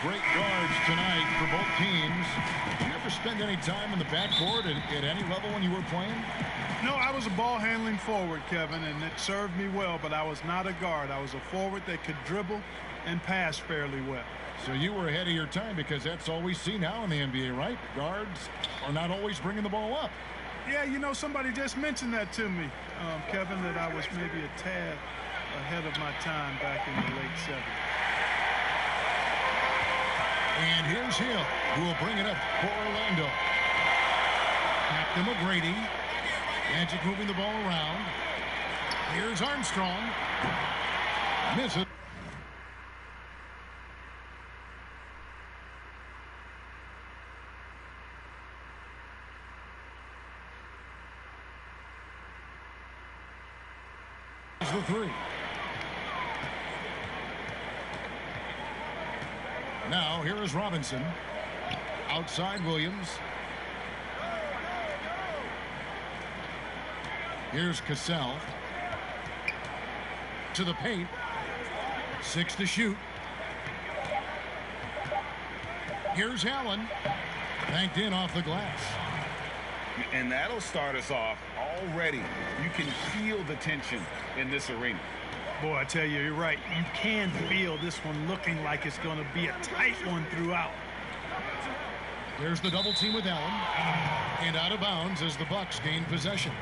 great guards tonight for both teams. Did you ever spend any time in the backcourt at any level when you were playing? No, I was a ball-handling forward, Kevin, and it served me well, but I was not a guard. I was a forward that could dribble and pass fairly well. So you were ahead of your time because that's all we see now in the NBA, right? Guards are not always bringing the ball up. Yeah, you know, somebody just mentioned that to me, Kevin, that I was maybe a tad ahead of my time back in the late 70s. And here's Hill, who will bring it up for Orlando. Captain McGrady. Magic moving the ball around. Here's Armstrong. Miss it. The three. Now here is Robinson. Outside Williams. Here's Cassell. To the paint. 6 to shoot. Here's Allen. Banked in off the glass. And that'll start us off already. You can feel the tension in this arena. Boy, I tell you, you're right. You can feel this one looking like it's going to be a tight one throughout. There's the double team with Allen. And out of bounds as the Bucks gain possession.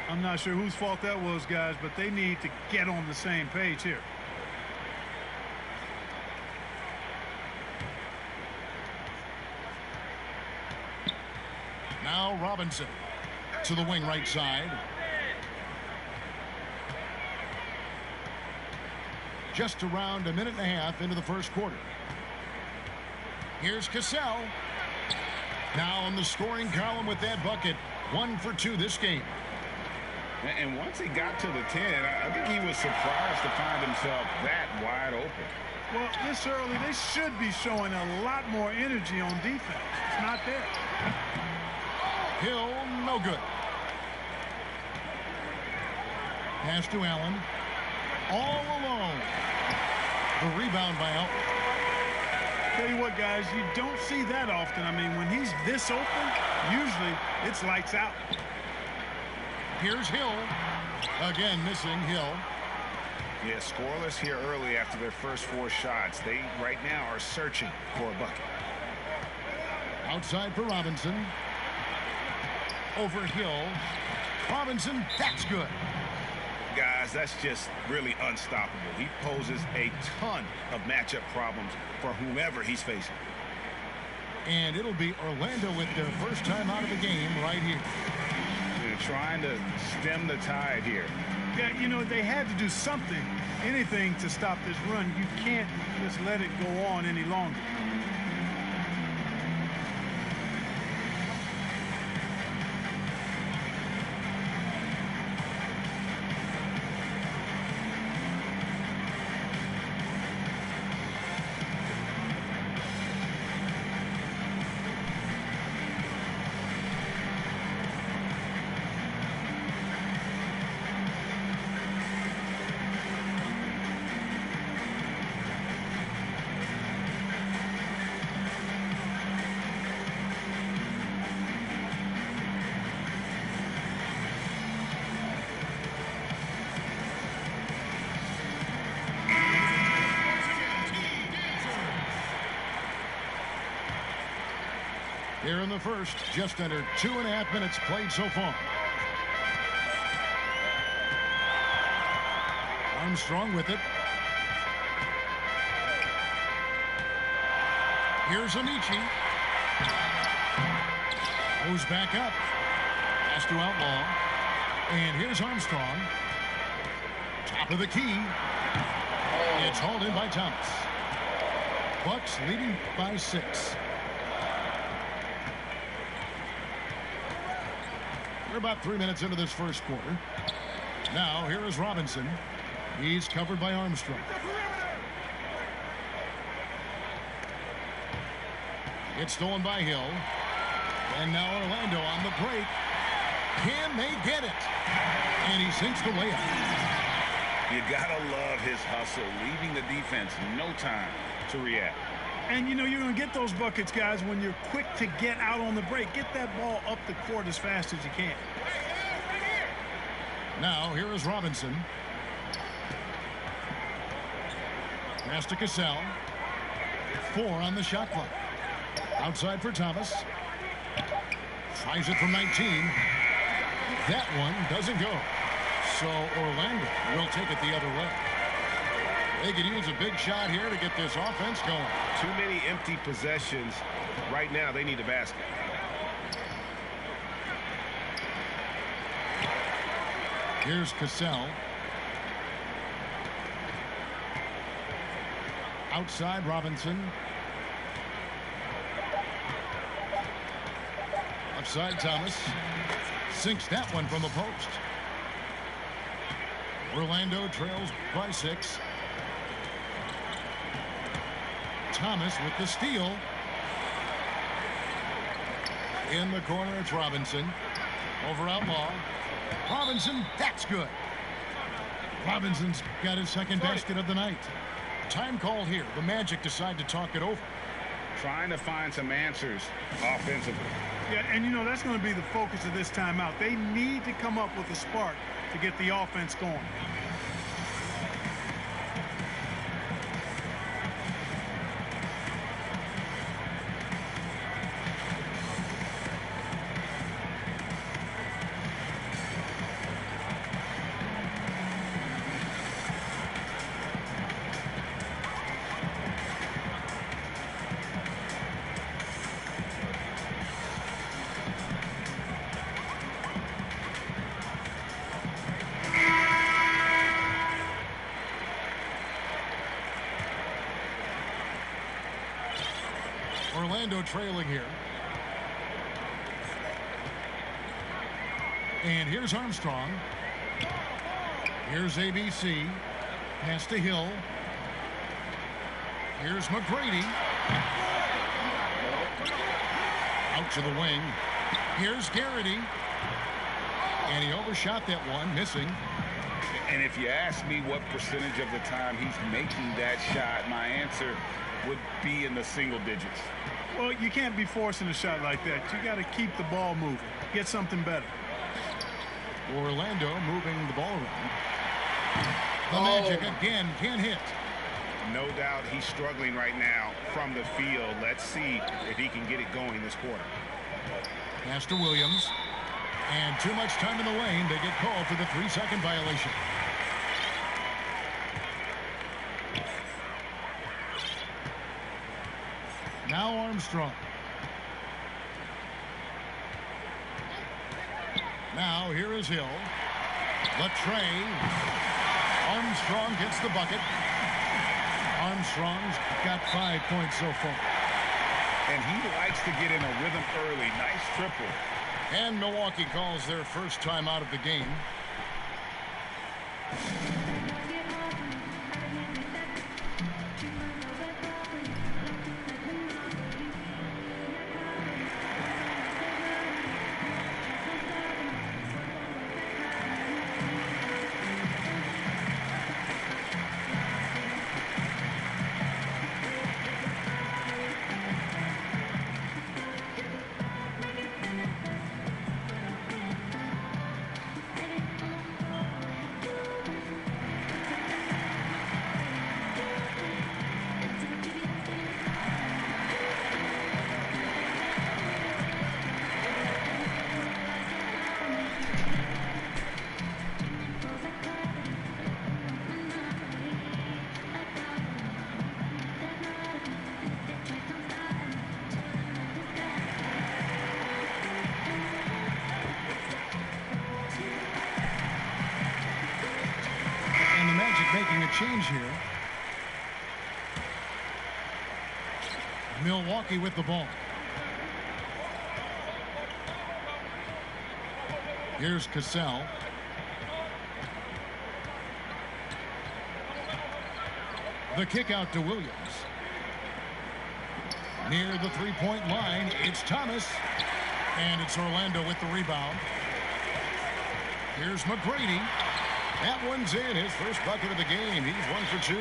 I'm not sure whose fault that was, guys, but they need to get on the same page here. Now Robinson to the wing right side. Just around a minute and a half into the first quarter. Here's Cassell. Now on the scoring column with that bucket. 1 for 2 this game. And once he got to the 10, I think he was surprised to find himself that wide open. Well, this early, they should be showing a lot more energy on defense. It's not there. Hill, no good. Pass to Allen. All alone. The rebound by Elton. Tell you what, guys, you don't see that often. I mean, when he's this open, usually it's lights out. Here's Hill. Again, missing Hill. Yeah, scoreless here early after their first 4 shots. They, right now, are searching for a bucket. Outside for Robinson. Over Hill. Robinson, that's good. Guys, that's just really unstoppable. He poses a ton of matchup problems for whomever he's facing. And it'll be Orlando with their first time out of the game right here. They're trying to stem the tide here. Yeah, you know, they had to do something, anything to stop this run. You can't just let it go on any longer. Here in the first, just under 2.5 minutes played so far. Armstrong with it. Here's Amici. Goes back up. Pass to Outlaw. And here's Armstrong. Top of the key. It's hauled in by Thomas. Bucks leading by 6. We're about 3 minutes into this first quarter. Now, here is Robinson. He's covered by Armstrong. It's stolen by Hill. And now Orlando on the break. Can they get it? And he sinks the layup. You gotta love his hustle, leaving the defense no time to react. And, you know, you're going to get those buckets, guys, when you're quick to get out on the break. Get that ball up the court as fast as you can. Now, here is Robinson. Pass to Cassell. 4 on the shot clock. Outside for Thomas. Tries it from 19. That one doesn't go. So Orlando will take it the other way. They could use a big shot here to get this offense going. Too many empty possessions. Right now, they need a basket. Here's Cassell. Outside Robinson. Upside Thomas. Sinks that one from the post. Orlando trails by 6. Thomas with the steal. In the corner, it's Robinson. Over Outlaw. Robinson, that's good. Robinson's got his second basket of the night. Time call here. The Magic decide to talk it over. Trying to find some answers offensively. Yeah, and you know, that's going to be the focus of this timeout. They need to come up with a spark to get the offense going. Orlando trailing here. And here's Armstrong. Here's ABC. Pass to Hill. Here's McGrady. Out to the wing. Here's Garrity. And he overshot that one, missing. And if you ask me what percentage of the time he's making that shot, my answer would be in the single digits. Well, you can't be forcing a shot like that. You got to keep the ball moving. Get something better. Orlando moving the ball around. The Magic again can't hit. No doubt he's struggling right now from the field. Let's see if he can get it going this quarter. Pass to Williams. And too much time in the lane. They get called for the 3-second violation. Now Armstrong. Now here is Hill. Latrey. Armstrong gets the bucket. Armstrong's got 5 points so far. And he likes to get in a rhythm early. Nice triple. And Milwaukee calls their first time out of the game. Making a change here. Milwaukee with the ball. Here's Cassell. The kick out to Williams. Near the three-point line, it's Thomas. And it's Orlando with the rebound. Here's McGrady. That one's in, his first bucket of the game. He's 1 for 2.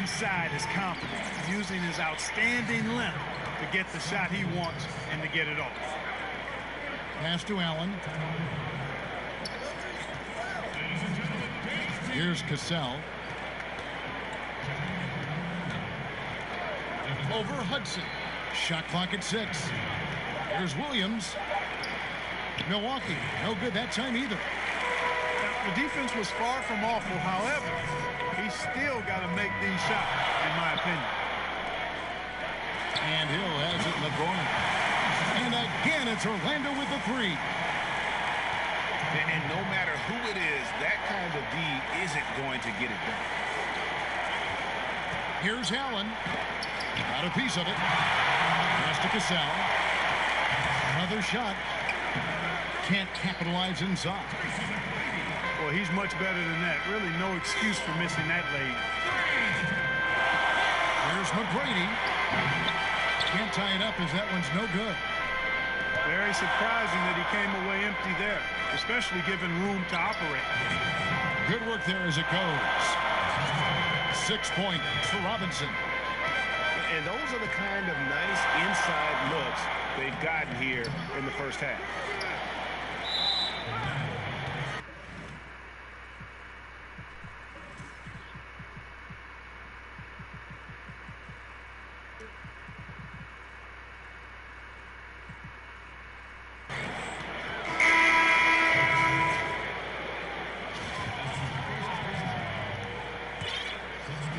inside is confident, using his outstanding length to get the shot he wants and to get it off. Pass to Allen. Here's Cassell. Over Hudson. Shot clock at 6. Here's Williams. Milwaukee, no good that time either. Now, the defense was far from awful. However, he's still got to make these shots, in my opinion. And Hill has it in the corner. And again, it's Orlando with the 3. And no matter who it is, that kind of D isn't going to get it done. Here's Allen. Got a piece of it. Pass to Cassell. Another shot. Can't capitalize inside. Well, he's much better than that. Really no excuse for missing that lane. Here's McGrady. Can't tie it up as that one's no good. Very surprising that he came away empty there, especially given room to operate. Good work there as it goes. 6 points for Robinson. And those are the kind of nice inside looks they've gotten here in the first half.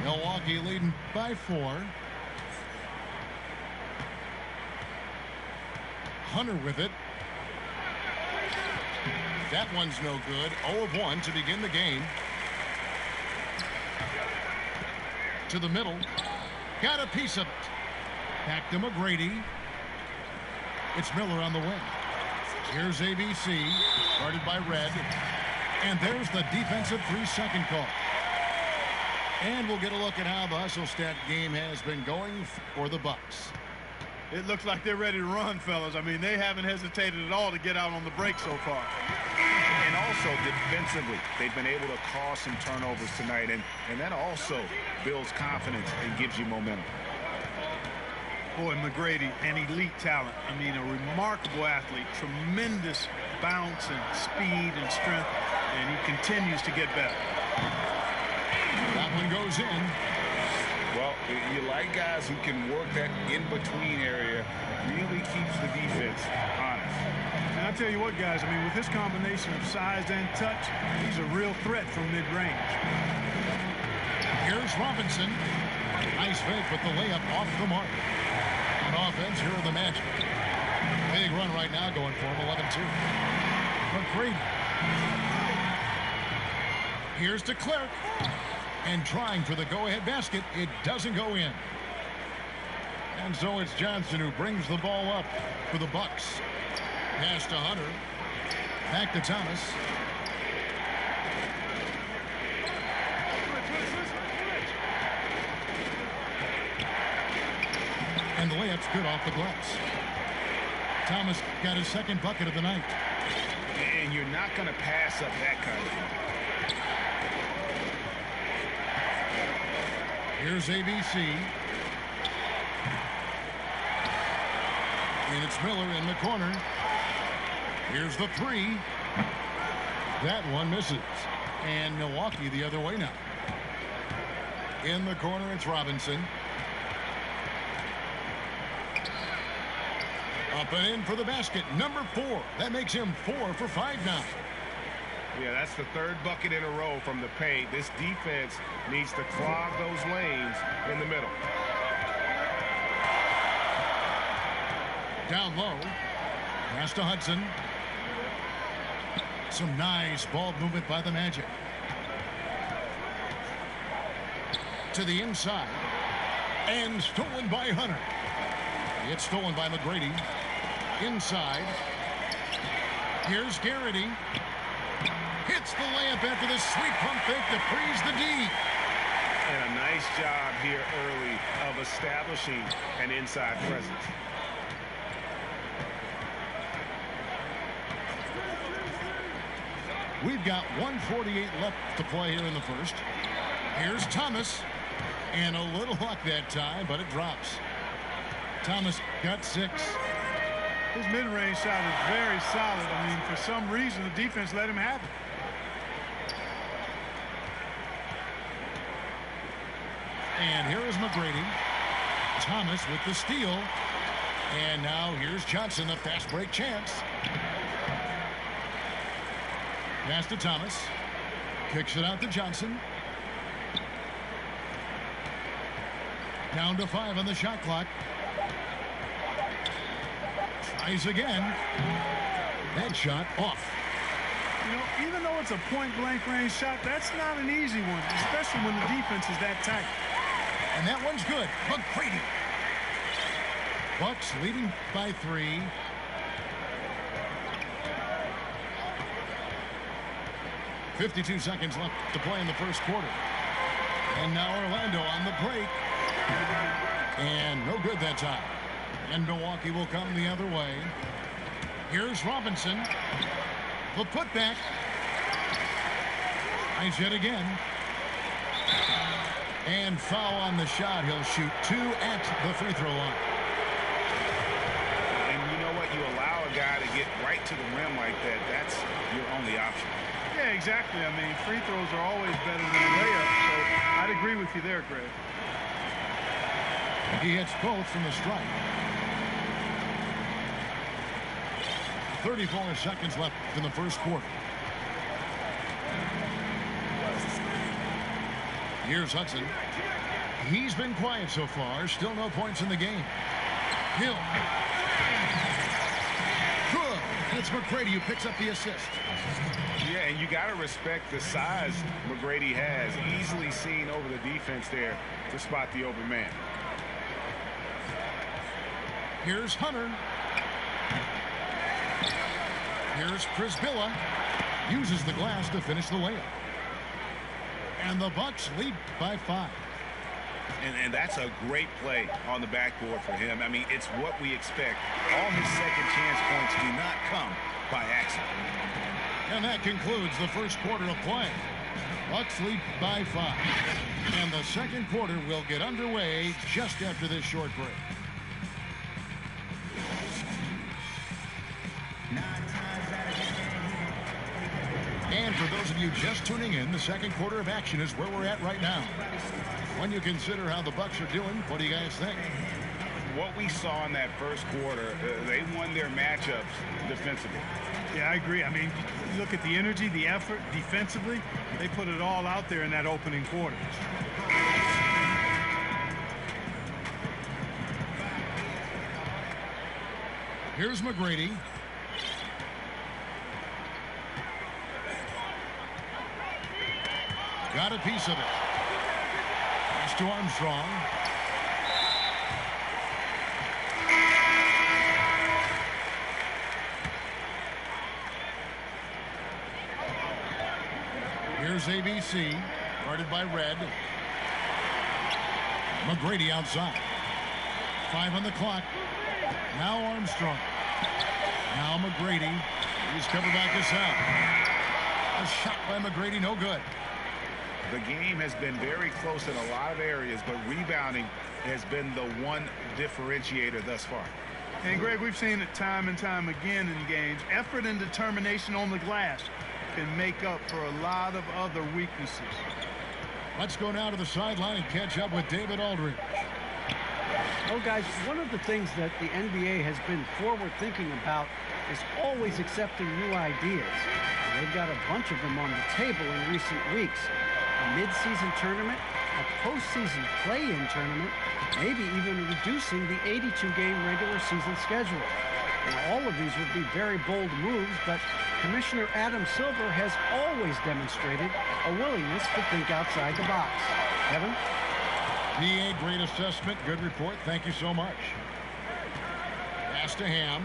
Milwaukee leading by 4. Hunter with it. That one's no good. 0 of 1 to begin the game. To the middle. Got a piece of it. Back to McGrady. It's Miller on the wing. Here's ABC. Guarded by Red. And there's the defensive 3-second call. And we'll get a look at how the hustle stat game has been going for the Bucks. It looks like they're ready to run, fellas. I mean, they haven't hesitated at all to get out on the break so far. And also defensively, they've been able to cause some turnovers tonight, and that also builds confidence and gives you momentum. Boy, McGrady, an elite talent. I mean, a remarkable athlete, tremendous bounce and speed and strength, and he continues to get better. That one goes in. Well, you like guys who can work that in-between area, really keeps the defense honest. And I'll tell you what, guys, I mean, with this combination of size and touch, he's a real threat from mid-range. Here's Robinson. Nice fake with the layup off the mark. On offense, here are the Magic. Big run right now going for him, 11-2. McGrady. Here's to Clark. And trying for the go-ahead basket. It doesn't go in. And so it's Johnson who brings the ball up for the Bucks. Pass to Hunter. Back to Thomas. And the layup's good off the glass. Thomas got his second bucket of the night. And you're not going to pass up that kind of thing. Here's ABC. And it's Miller in the corner. Here's the 3. That one misses. And Milwaukee the other way now. In the corner, it's Robinson. Up and in for the basket. Number 4. That makes him 4 for 5 now. Yeah, that's the third bucket in a row from the paint. This defense needs to clog those lanes in the middle. Down low. Pass to Hudson. Some nice ball movement by the Magic. To the inside. And stolen by Hunter. It's stolen by McGrady. Inside. Here's Garrity. Hits the layup after the sweet pump fake to freeze the D. And a nice job here early of establishing an inside presence. We've got 1:48 left to play here in the first. Here's Thomas. And a little luck that time, but it drops. Thomas got 6. His mid-range shot is very solid. I mean, for some reason, the defense let him have it. And here is McGrady. Thomas with the steal. And now here's Johnson, a fast break chance. Pass to Thomas. Kicks it out to Johnson. Down to 5 on the shot clock. Tries again. That shot off. You know, even though it's a point-blank range shot, that's not an easy one, especially when the defense is that tight. And that one's good. McGrady. Bucks leading by 3. .52 seconds left to play in the first quarter. And now Orlando on the break. And no good that time. And Milwaukee will come the other way. Here's Robinson. The putback. Tries yet again. And foul on the shot. He'll shoot 2 at the free throw line. And you know what? You allow a guy to get right to the rim like that. That's your only option. Yeah, exactly. I mean, free throws are always better than a layup, so I'd agree with you there, Greg. He hits both from the strike. 34 seconds left in the first quarter. Here's Hudson. He's been quiet so far. Still no points in the game. Hill. Good. And it's McGrady who picks up the assist. Yeah, and you got to respect the size McGrady has. Easily seen over the defense there to spot the open man. Here's Hunter. Here's Prisbilla. Uses the glass to finish the layup. And the Bucks lead by 5. And that's a great play on the backboard for him. I mean, it's what we expect. All his second chance points do not come by accident. And that concludes the first quarter of play. Bucks lead by 5. And the second quarter will get underway just after this short break. And for those of you just tuning in, the second quarter of action is where we're at right now. When you consider how the Bucks are doing, what do you guys think? What we saw in that first quarter, they won their matchups defensively. Yeah, I agree. I mean, you look at the energy, the effort defensively, they put it all out there in that opening quarter. Here's McGrady. Got a piece of it. Pass to Armstrong. Here's ABC, guarded by Red. McGrady outside. 5 on the clock. Now Armstrong. Now McGrady. He's covered by Cassell. A shot by McGrady, no good. The game has been very close in a lot of areas, but rebounding has been the one differentiator thus far. And, Greg, we've seen it time and time again in games. Effort and determination on the glass can make up for a lot of other weaknesses. Let's go now to the sideline and catch up with David Aldridge. Well, guys, one of the things that the NBA has been forward-thinking about is always accepting new ideas. And they've got a bunch of them on the table in recent weeks. A mid-season tournament, a postseason play-in tournament, maybe even reducing the 82-game regular season schedule. Now, all of these would be very bold moves, but Commissioner Adam Silver has always demonstrated a willingness to think outside the box. Kevin? PA, great assessment, good report. Thank you so much. Pass to Ham.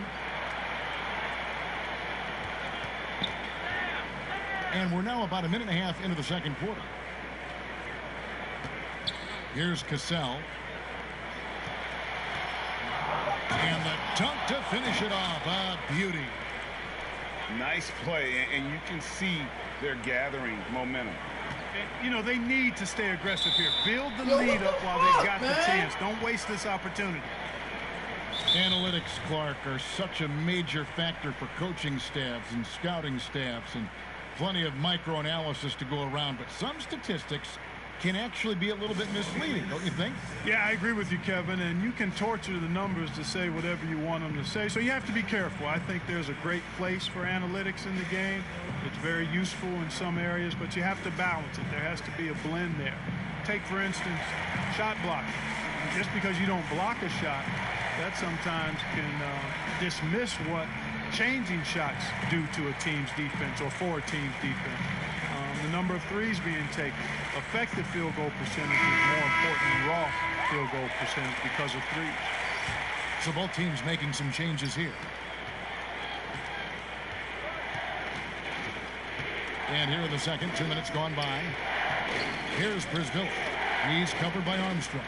And we're now about a minute and a half into the second quarter. Here's Cassell. And the dunk to finish it off. A beauty. Nice play, and you can see they're gathering momentum. You know, they need to stay aggressive here. Build the lead up while they've got the chance. Don't waste this opportunity. Analytics, Clark, are such a major factor for coaching staffs and scouting staffs, and plenty of micro-analysis to go around. But some statistics can actually be a little bit misleading, don't you think? Yeah, I agree with you, Kevin, and you can torture the numbers to say whatever you want them to say, so you have to be careful. I think there's a great place for analytics in the game. It's very useful in some areas, but you have to balance it. There has to be a blend there. Take, for instance, shot blocking. Just because you don't block a shot, that sometimes can dismiss what changing shots do to a team's defense or for a team's defense. The number of threes being taken. Effective field goal percentage is more important than raw field goal percentage because of threes. So both teams making some changes here. And here in the second, 2 minutes gone by. Here's Brisville. He's covered by Armstrong.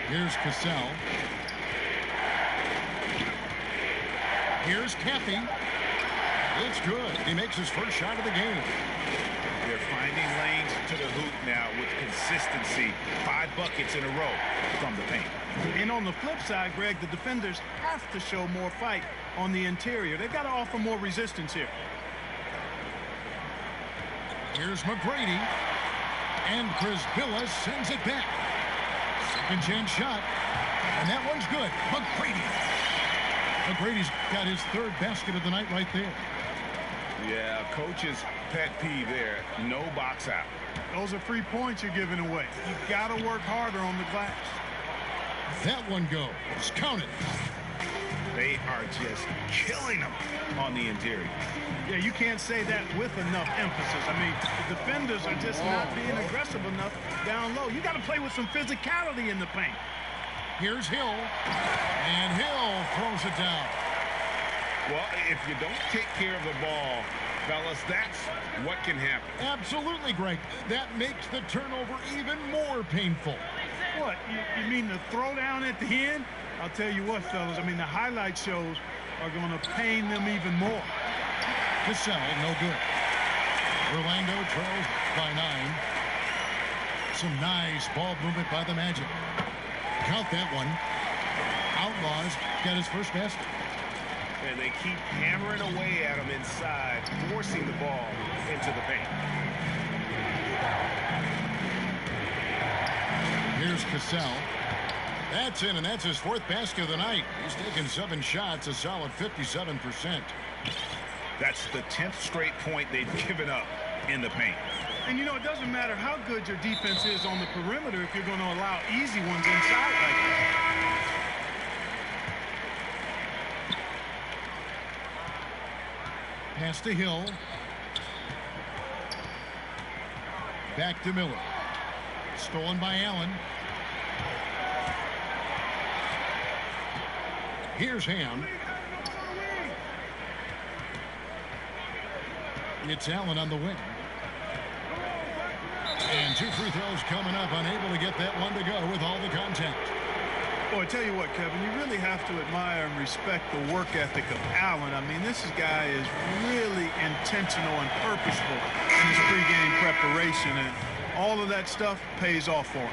Here's Cassell. Here's Caffey. It's good. He makes his first shot of the game. They're finding lanes to the hoop now with consistency. 5 buckets in a row from the paint. And on the flip side, Greg, the defenders have to show more fight on the interior. They've got to offer more resistance here. Here's McGrady. And Brisvilla sends it back. Second chance shot. And that one's good. McGrady's got his third basket of the night right there. Yeah, coach's pet peeve there. No box out. Those are free points you're giving away. You've got to work harder on the glass. That one goes. Count it. They are just killing them on the interior. Yeah, you can't say that with enough emphasis. I mean, the defenders are just not being aggressive enough down low. You got to play with some physicality in the paint. Here's Hill. And Hill throws it down. Well, if you don't take care of the ball, fellas, that's what can happen. Absolutely, Greg. That makes the turnover even more painful. What? You mean the throwdown at the end? I'll tell you what, fellas. I mean, the highlight shows are going to pain them even more. Cassell, no good. Orlando trails by 9. Some nice ball movement by the Magic. Count that one. Outlaws got his first basket. And they keep hammering away at him inside, forcing the ball into the paint. Here's Cassell. That's in, and that's his 4th basket of the night. He's taken 7 shots, a solid 57%. That's the 10th straight point they've given up in the paint. And, you know, it doesn't matter how good your defense is on the perimeter if you're going to allow easy ones inside like that. Pass to Hill. Back to Miller. Stolen by Allen. Here's Ham. It's Allen on the wing. And 2 free throws coming up. Unable to get that one to go with all the contact. Boy, I tell you what, Kevin, you really have to admire and respect the work ethic of Allen. I mean, this guy is really intentional and purposeful in his pregame preparation, and all of that stuff pays off for him.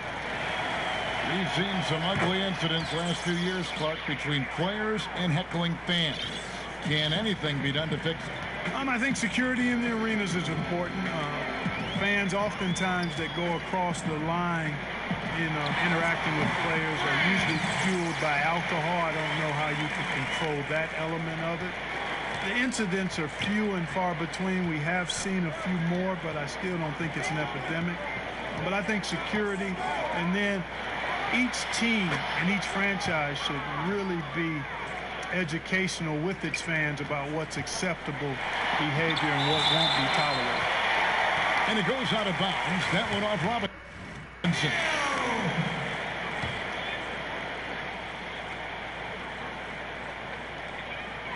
We've seen some ugly incidents last few years, Clark, between players and heckling fans. Can anything be done to fix it? I think security in the arenas is important. Fans oftentimes that go across the line in interacting with players are usually fueled by alcohol. I don't know how you can control that element of it. The incidents are few and far between. We have seen a few more, but I still don't think it's an epidemic. But I think security, and then each team and each franchise should really be educational with its fans about what's acceptable behavior and what won't be tolerated. And it goes out of bounds. That one off Robinson.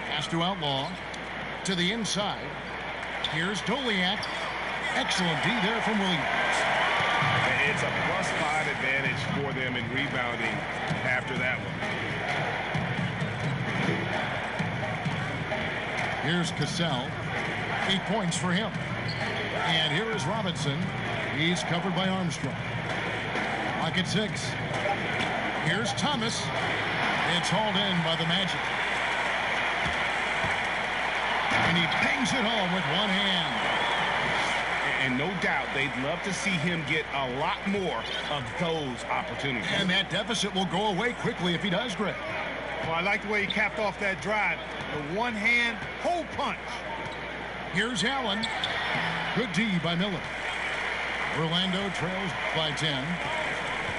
Pass to Outlaw. To the inside. Here's Doliak. Excellent D there from Williams. It's a +5 advantage for them in rebounding after that one. Here's Cassell. 8 points for him. And here is Robinson. He's covered by Armstrong. Lock at 6. Here's Thomas. It's hauled in by the Magic. And he bangs it home with one hand. And no doubt they'd love to see him get a lot more of those opportunities. And that deficit will go away quickly if he does, Greg. Well, I like the way he capped off that drive. The one-hand hole punch. Here's Allen. Good D by Miller. Orlando trails by 10.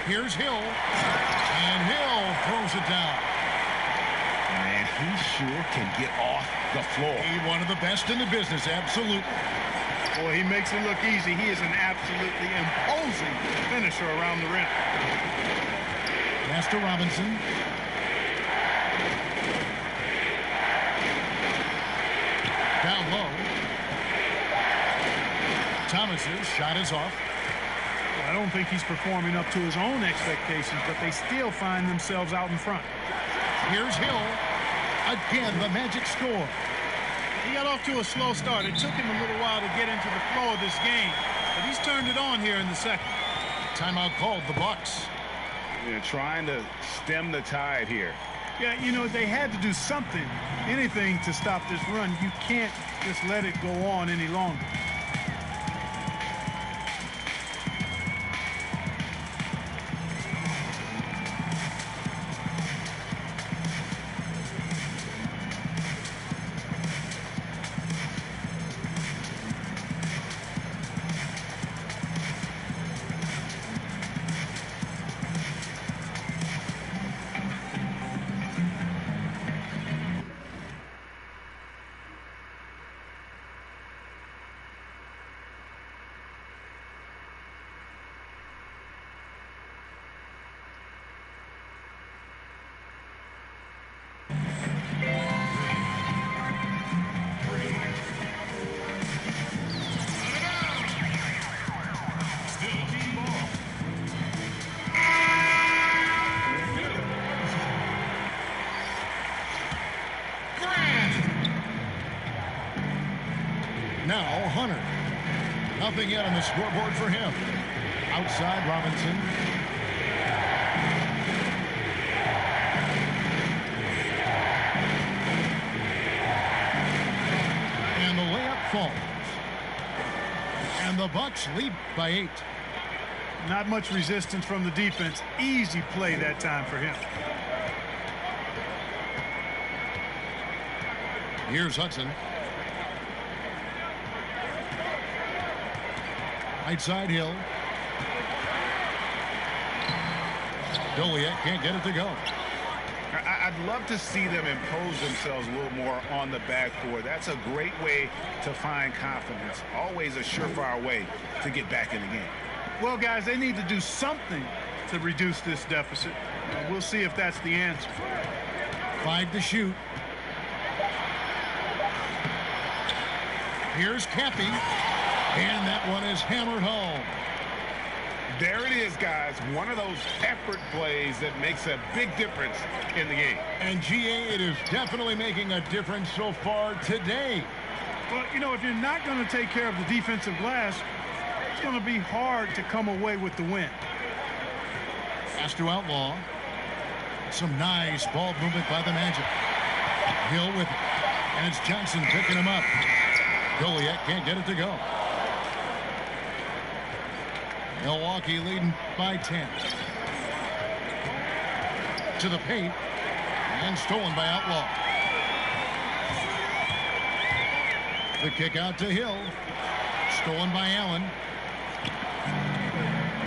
Here's Hill. And Hill throws it down. Man, he sure can get off the floor. He's one of the best in the business, absolutely. Boy, he makes it look easy. He is an absolutely imposing finisher around the rim. Pass to Robinson. Down low. Thomas's shot is off. I don't think he's performing up to his own expectations, but they still find themselves out in front. Here's Hill. Again, the Magic score. He got off to a slow start. It took him a little while to get into the flow of this game, but he's turned it on here in the second. Timeout called, the Bucks. They're trying to stem the tide here. Yeah, you know, they had to do something, anything to stop this run. You can't just let it go on any longer. Now Hunter. Nothing yet on the scoreboard for him. Outside Robinson. And the layup falls. And the Bucks lead by 8. Not much resistance from the defense. Easy play that time for him. Here's Hudson. Right side Hill. Joliet can't get it to go. I'd love to see them impose themselves a little more on the backboard. That's a great way to find confidence. Always a surefire way to get back in the game. Well, guys, they need to do something to reduce this deficit. We'll see if that's the answer. 5 to shoot. Here's Cappy. And that one is hammered home. There it is, guys. One of those effort plays that makes a big difference in the game. And GA, it is definitely making a difference so far today. Well, you know, if you're not going to take care of the defensive glass, it's going to be hard to come away with the win. Pass to Outlaw. Some nice ball movement by the Magic. Hill with it. And it's Johnson picking him up. Joliet can't get it to go. Milwaukee leading by 10. To the paint. And stolen by Outlaw. The kick out to Hill. Stolen by Allen.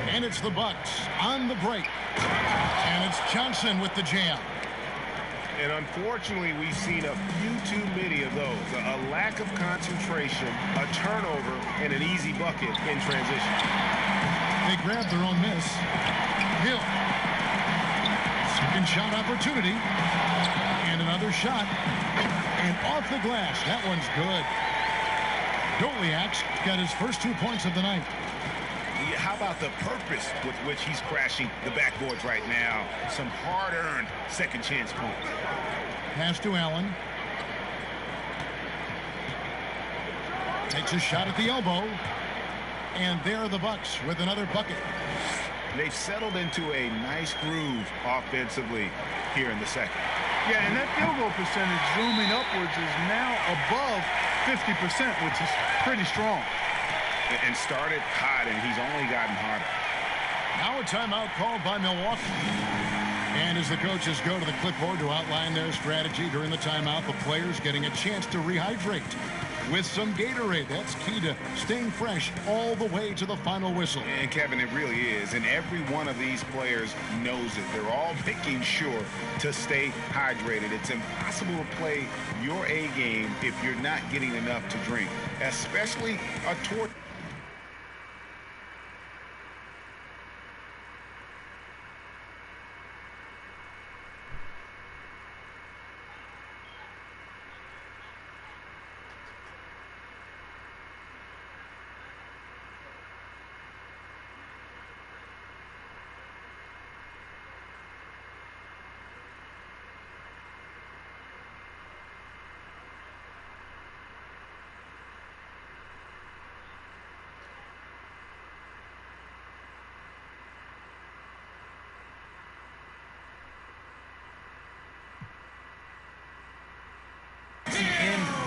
And it's the Bucks on the break. And it's Johnson with the jam. And unfortunately, we've seen a few too many of those. A lack of concentration, a turnover, and an easy bucket in transition. They grab their own miss. Hill. Second shot opportunity. And another shot. And off the glass. That one's good. Goliak's got his first 2 points of the night. Yeah, how about the purpose with which he's crashing the backboards right now? Some hard-earned second chance points. Pass to Allen. Takes a shot at the elbow. And there are the Bucks with another bucket. They've settled into a nice groove offensively here in the second. Yeah, and that field goal percentage zooming upwards is now above 50%, which is pretty strong. And started hot, and he's only gotten hotter. Now a timeout called by Milwaukee. And as the coaches go to the clipboard to outline their strategy during the timeout, the players getting a chance to rehydrate with some Gatorade. That's key to staying fresh all the way to the final whistle. And Kevin, it really is. And every one of these players knows it. They're all making sure to stay hydrated. It's impossible to play your A game if you're not getting enough to drink, especially a tour.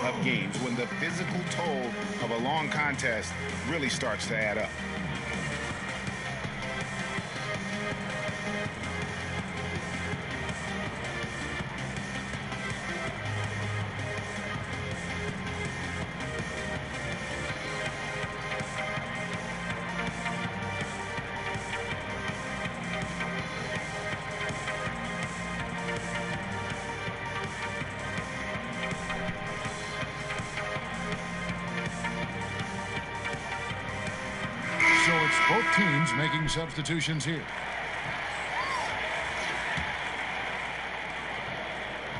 Of games when the physical toll of a long contest really starts to add up. So it's both teams making substitutions here.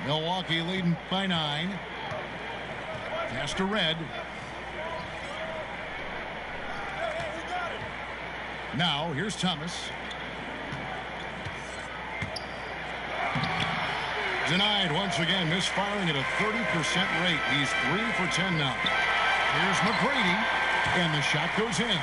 Milwaukee leading by 9. Pass to Red. Now here's Thomas. Denied once again, misfiring at a 30% rate. He's 3 for 10 now. Here's McGrady, and the shot goes in.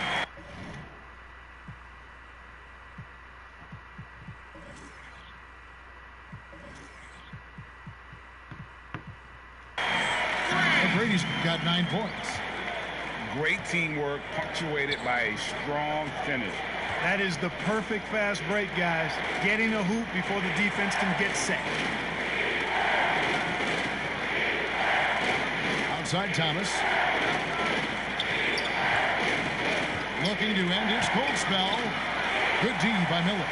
McGrady's got 9 points. Great teamwork punctuated by a strong finish. That is the perfect fast break, guys. Getting a hoop before the defense can get set. Outside Thomas. Looking to end his cold spell. Good D by Miller.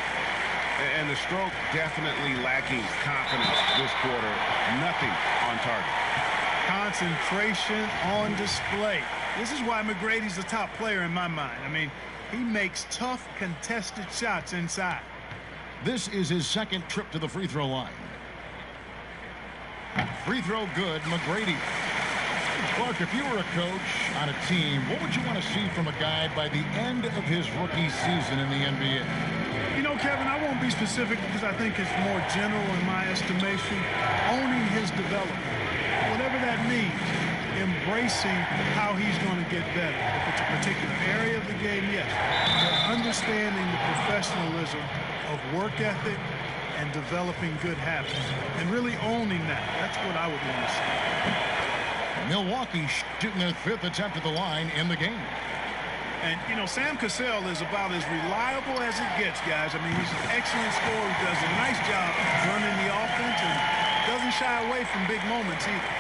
And the stroke definitely lacking confidence this quarter. Nothing on target. Concentration on display. This is why McGrady's the top player in my mind. I mean, he makes tough, contested shots inside. This is his second trip to the free throw line. Free throw good, McGrady. Clark, if you were a coach on a team, what would you want to see from a guy by the end of his rookie season in the NBA? You know, Kevin, I won't be specific because I think it's more general in my estimation. Owning his development, whatever that means. Embracing how he's going to get better. If it's a particular area of the game, yes. But understanding the professionalism of work ethic and developing good habits. And really owning that. That's what I would want to see. Milwaukee shooting their 5th attempt at the line in the game. And, you know, Sam Cassell is about as reliable as it gets, guys. I mean, he's an excellent scorer. He does a nice job running the offense and doesn't shy away from big moments either.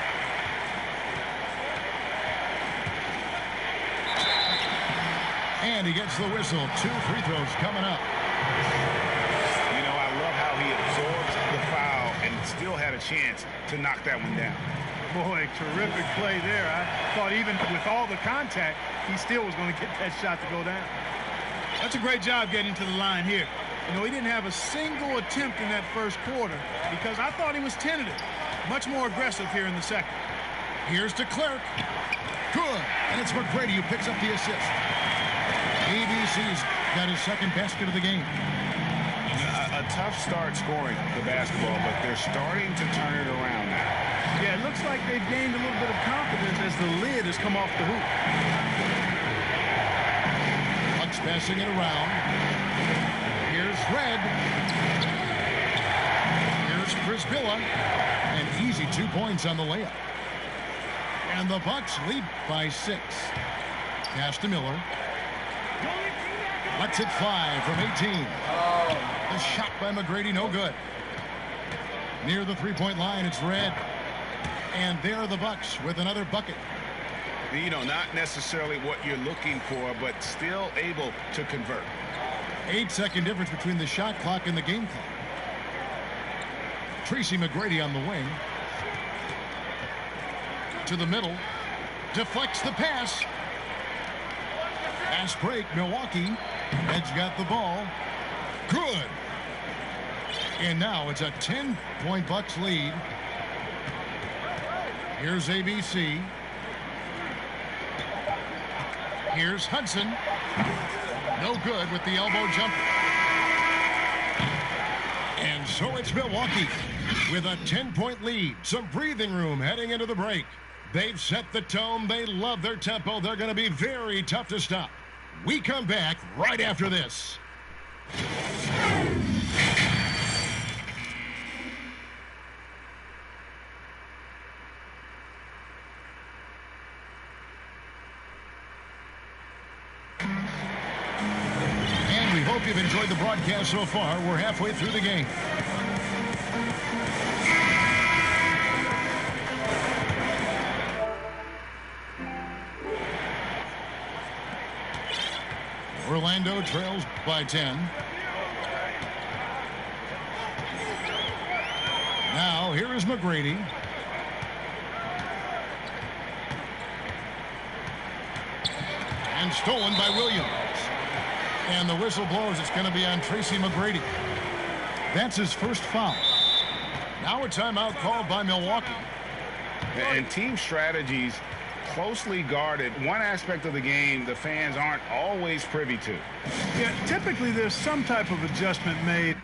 And he gets the whistle. 2 free throws coming up. You know, I love how he absorbs the foul and still had a chance to knock that one down. Boy, terrific play there. I thought even with all the contact, he still was going to get that shot to go down. That's a great job getting to the line here. You know, he didn't have a single attempt in that first quarter because I thought he was tentative. Much more aggressive here in the second. Here's to Clerk. Good. And it's McGrady who picks up the assist. ABC's got his second basket of the game. A tough start scoring the basketball, but they're starting to turn it around now. Yeah, it looks like they've gained a little bit of confidence as the lid has come off the hoop. Bucks passing it around. Here's Red. Here's Prisbilla. An easy 2 points on the layup. And the Bucks lead by 6. Pass to Miller. Lets it fly from 18. The shot by McGrady, no good. Near the three-point line, it's Red. And there are the Bucks with another bucket. You know, not necessarily what you're looking for, but still able to convert. 8-second difference between the shot clock and the game clock. Tracy McGrady on the wing. To the middle. Deflects the pass. Pass break, Milwaukee. Ed's got the ball. Good. And now it's a 10-point Bucks lead. Here's ABC. Here's Hudson. No good with the elbow jumper. And so it's Milwaukee with a 10-point lead. Some breathing room heading into the break. They've set the tone. They love their tempo. They're going to be very tough to stop. We come back right after this. And we hope you've enjoyed the broadcast so far. We're halfway through the game. Orlando trails by 10. Now, here is McGrady. And stolen by Williams. And the whistle blows. It's going to be on Tracy McGrady. That's his first foul. Now a timeout called by Milwaukee. And team strategies closely guarded. One aspect of the game the fans aren't always privy to. Yeah, typically there's some type of adjustment made.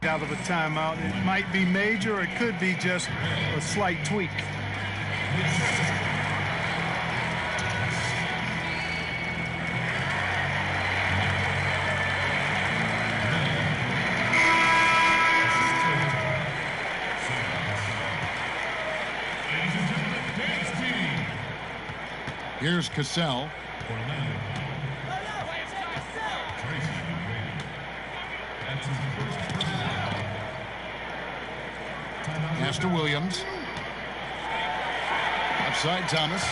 Out of a timeout. It might be major, or it could be just a slight tweak. Here's Cassell. Pass to Williams. Left side, Thomas.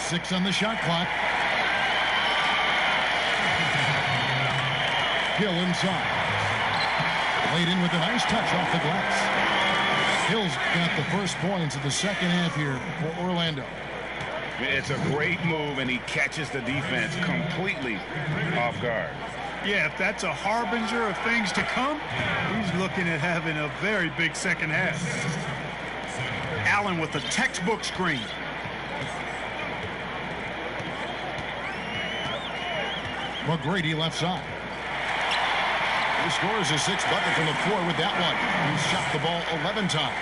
6 on the shot clock. Hill inside. Laid in with a nice touch off the glass. Hill's got the first points of the second half here for Orlando. It's a great move, and he catches the defense completely off guard. Yeah, if that's a harbinger of things to come, he's looking at having a very big second half. Allen with a textbook screen. McGrady left side. He scores his 6th bucket from the floor with that one. He's shot the ball 11 times.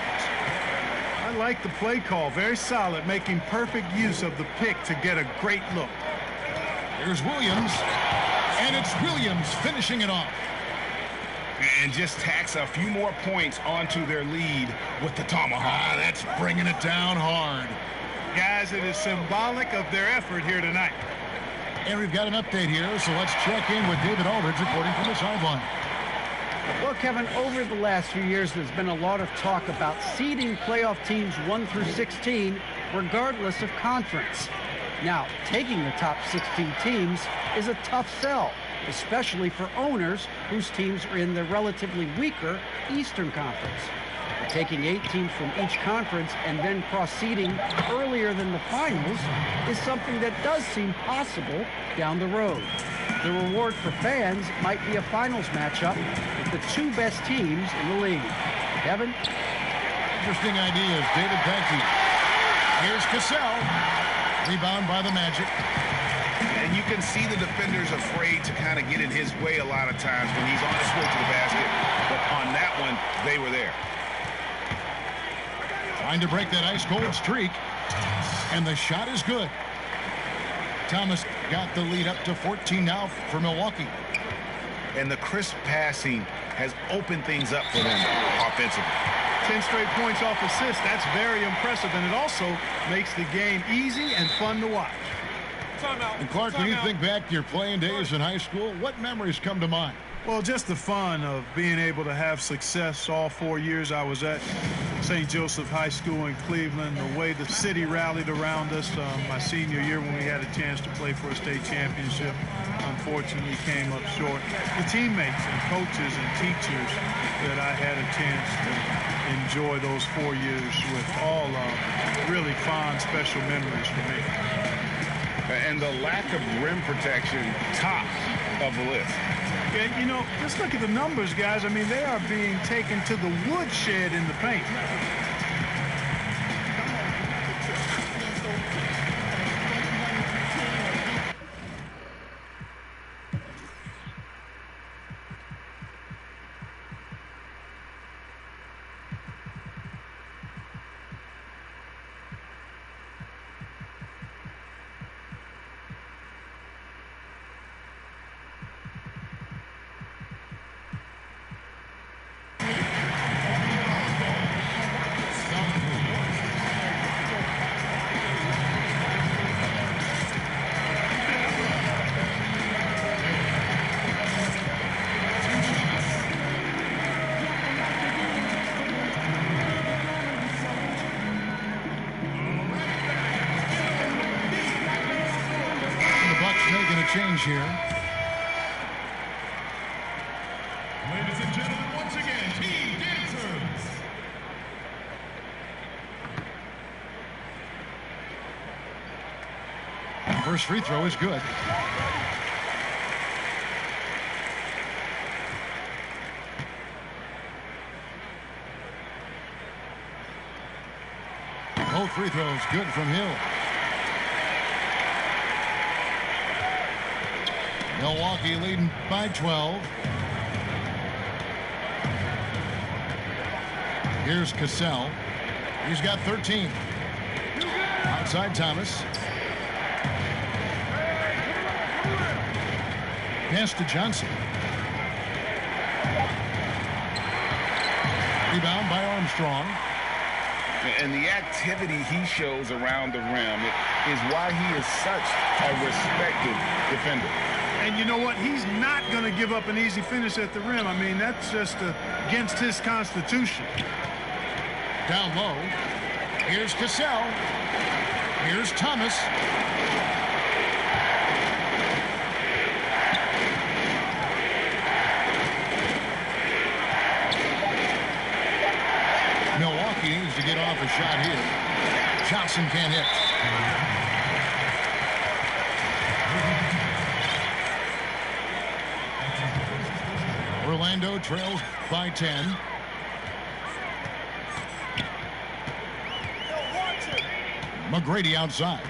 I like the play call. Very solid, making perfect use of the pick to get a great look. Here's Williams. And it's Williams finishing it off. And just tacks a few more points onto their lead with the tomahawk. That's bringing it down hard. Guys, it is symbolic of their effort here tonight. And we've got an update here, so let's check in with David Aldridge reporting from the sideline. Well, Kevin, over the last few years, there's been a lot of talk about seeding playoff teams 1 through 16, regardless of conference. Now, taking the top 16 teams is a tough sell, especially for owners whose teams are in the relatively weaker Eastern Conference. Taking 8 teams from each conference and then cross-seeding earlier than the finals is something that does seem possible down the road. The reward for fans might be a finals matchup with the 2 best teams in the league. Kevin? Interesting ideas. David, thank you. Here's Cassell. Rebound by the Magic. And you can see the defenders afraid to kind of get in his way a lot of times when he's on his way to the basket. But on that one, they were there. Trying to break that ice-cold streak. And the shot is good. Thomas got the lead up to 14 now for Milwaukee. And the crisp passing has opened things up for them offensively. 10 straight points off assists. That's very impressive, and it also makes the game easy and fun to watch. And Clark, when you think back to your playing days in high school, what memories come to mind? Well, just the fun of being able to have success all 4 years I was at St. Joseph High School in Cleveland, the way the city rallied around us my senior year when we had a chance to play for a state championship. Unfortunately, came up short. The teammates and coaches and teachers that I had a chance to enjoy those 4 years with, all really fond, special memories for me. And the lack of rim protection, top of the list. Yeah, you know, just look at the numbers, guys. I mean, they are being taken to the woodshed in the paint. Making a change here. Ladies and gentlemen, once again, team dancers. First free throw is good. Both free throws good from Hill. Milwaukee leading by 12. Here's Cassell. He's got 13. Outside Thomas. Pass to Johnson. Rebound by Armstrong. And the activity he shows around the rim is why he is such a respected defender. And you know what? He's not going to give up an easy finish at the rim. I mean, that's just against his constitution. Down low. Here's Cassell. Here's Thomas. Milwaukee needs to get off a shot here. Johnson can't hit. Orlando trails by 10. McGrady outside.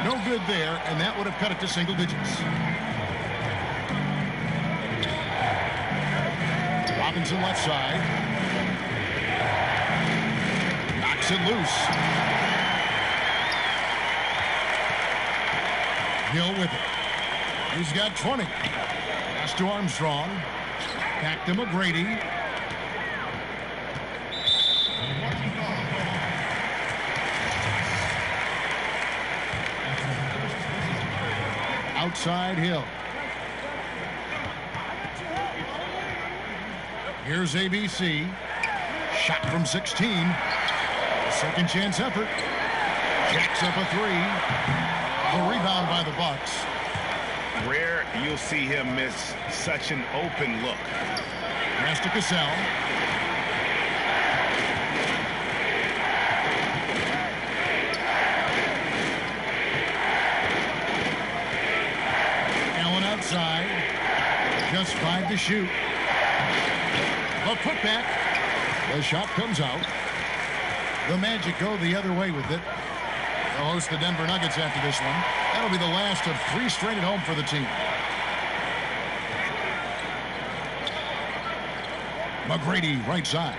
No good there, and that would have cut it to single digits. Robinson left side. Knocks it loose. Hill with it. He's got 20. Pass to Armstrong. Back to McGrady. Outside Hill. Here's ABC. Shot from 16. Second chance effort. Jacks up a three. The rebound by the Bucks. Rare you'll see him miss such an open look. Pass to Cassell. Allen outside. Just 5 to shoot. A putback. The shot comes out. The Magic go the other way with it. They'll host the Denver Nuggets after this one. That'll be the last of 3 straight at home for the team. McGrady right side.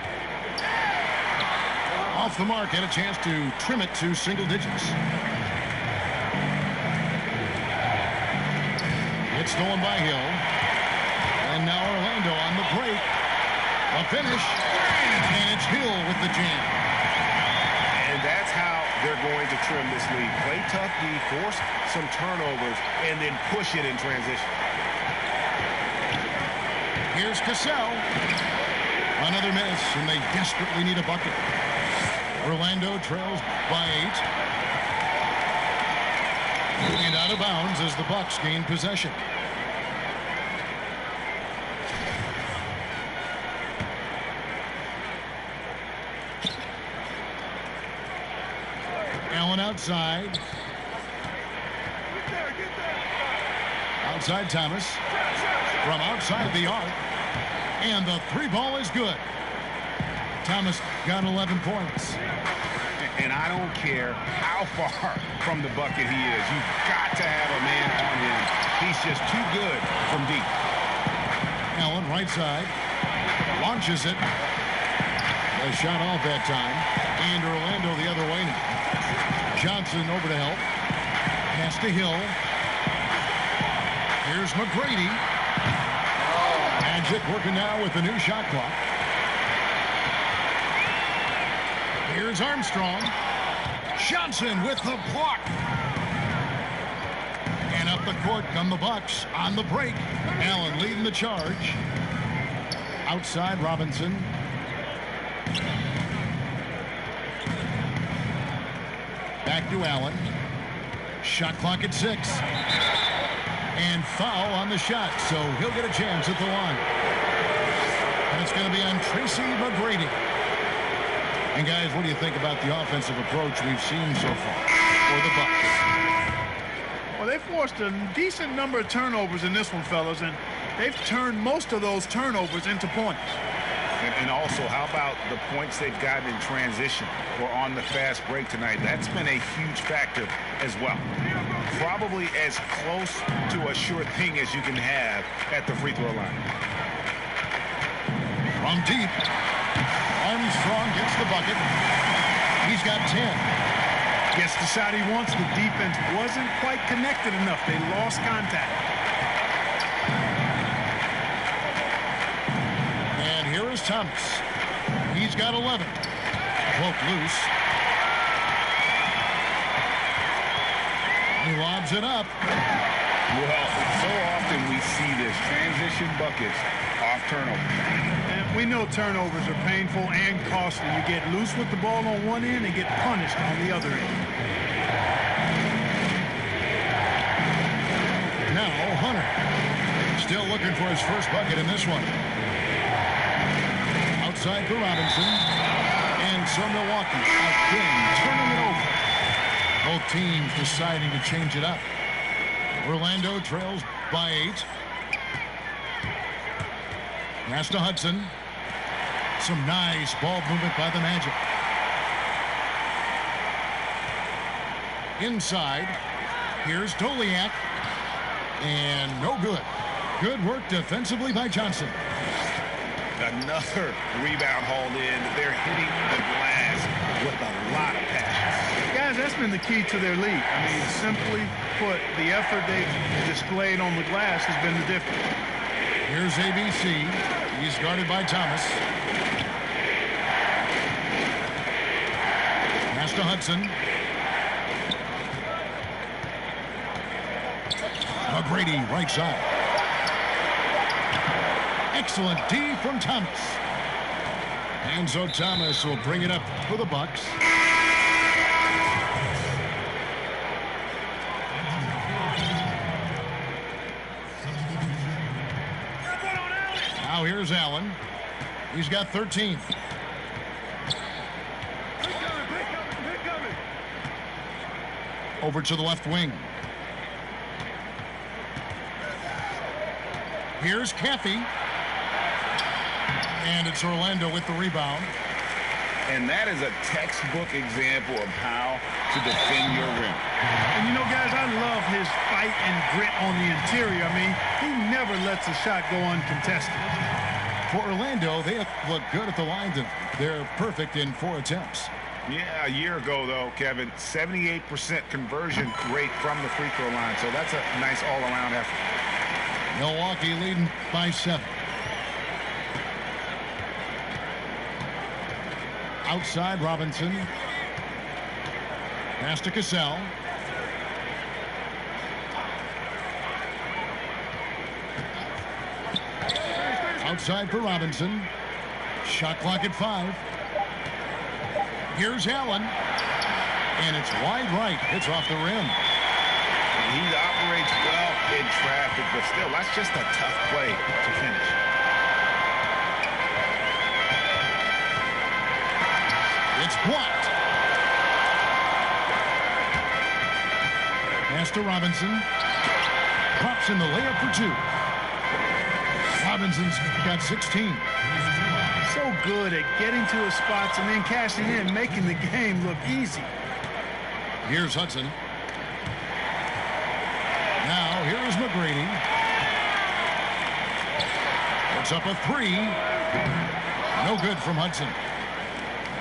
Off the mark, had a chance to trim it to single digits. It's stolen by Hill. And now Orlando on the break. A finish. And it's Hill with the jam. And that's how they're going to trim this lead. Play tough D, force some turnovers, and then push it in transition. Here's Cassell. Another miss, and they desperately need a bucket. Orlando trails by 8. And out of bounds as the Bucks gain possession. Allen outside. Outside Thomas. From outside the arc. And the 3-ball is good. Thomas got 11 points. And I don't care how far from the bucket he is. You've got to have a man on him. He's just too good from deep. Allen right side. Launches it. A shot off that time. And Orlando the other way now. Johnson over to help. Pass to Hill. Here's McGrady. Magic working now with the new shot clock. Here's Armstrong. Johnson with the block. And up the court come the Bucks on the break. Allen leading the charge. Outside Robinson. Back to Allen. Shot clock at 6. And foul on the shot, so he'll get a chance at the line. And it's going to be on Tracy McGrady. And guys, what do you think about the offensive approach we've seen so far for the Bucks? Well, they forced a decent number of turnovers in this one, fellas, and they've turned most of those turnovers into points. And also, how about the points they've gotten in transition or on the fast break tonight? That's been a huge factor as well. Probably as close to a sure thing as you can have at the free throw line. From deep, Armstrong gets the bucket. He's got 10. Gets the shot he wants. The defense wasn't quite connected enough. They lost contact. And here is Thomas. He's got 11. Poked loose. He lobs it up. Well, so often we see this transition buckets off turnover. And we We know turnovers are painful and costly. You get loose with the ball on one end and get punished on the other end. Now Hunter. Still looking for his first bucket in this one. Outside for Robinson. And so Milwaukee again turning it over. Both teams deciding to change it up. Orlando trails by 8. Pass to Hudson. Some nice ball movement by the Magic. Inside. Here's Doliak. And no good. Good work defensively by Johnson. Another rebound hauled in. They're hitting the glass with a lot of passion. Guys, that's been the key to their lead. I mean, simply put, the effort they've displayed on the glass has been the difference. Here's ABC. He's guarded by Thomas. Pass to Hudson. McGrady, right side. Excellent D from Thomas. And so Thomas will bring it up for the Bucks. Now here's Allen. He's got 13. Over to the left wing. Here's Caffey. And it's Orlando with the rebound. And that is a textbook example of how to defend your rim. And you know, guys, I love his fight and grit on the interior. I mean, he never lets a shot go uncontested. For Orlando, they look good at the line. They're perfect in 4 attempts. Yeah, a year ago, though, Kevin, 78% conversion rate from the free throw line. So that's a nice all-around effort. Milwaukee leading by 7. Outside, Robinson. Pass to Cassell. Outside for Robinson. Shot clock at 5. Here's Allen. And it's wide right. It's off the rim. He operates well in traffic, but still, that's just a tough play to finish. It's blocked. Pass to Robinson. Pops in the layup for 2. Robinson's got 16. So good at getting to his spots and then cashing in, making the game look easy. Here's Hudson. Now, here's McGrady. Puts up a 3. No good from Hudson.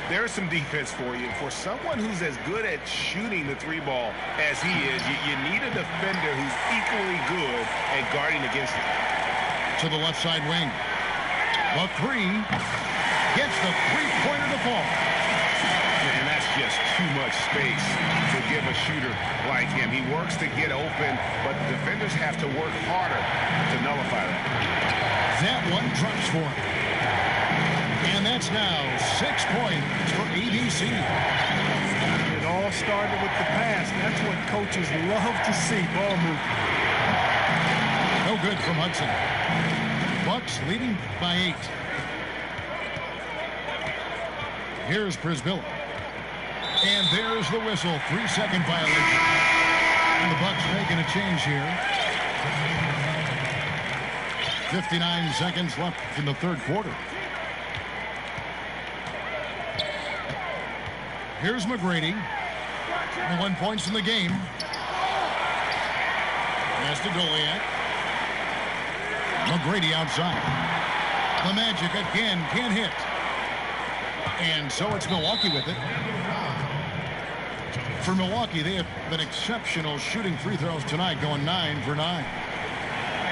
There's some defense for you. For someone who's as good at shooting the 3-ball as he is, you need a defender who's equally good at guarding against it. To the left side wing. The 3 gets the 3-pointer to fall. And that's just too much space to give a shooter like him. He works to get open, but the defenders have to work harder to nullify that. That one drops for him. And that's now 6 points for ABC. It all started with the pass. That's what coaches love to see, ball movement. No good from Hudson. Bucks leading by 8. Here's Prisbilla. And there's the whistle. 3-second violation. And the Bucks making a change here. 59 seconds left in the 3rd quarter. Here's McGrady. 1 points in the game. Pass to Doliak. McGrady outside. The Magic again can't hit. And so it's Milwaukee with it. For Milwaukee, they have been exceptional shooting free throws tonight, going 9 for 9.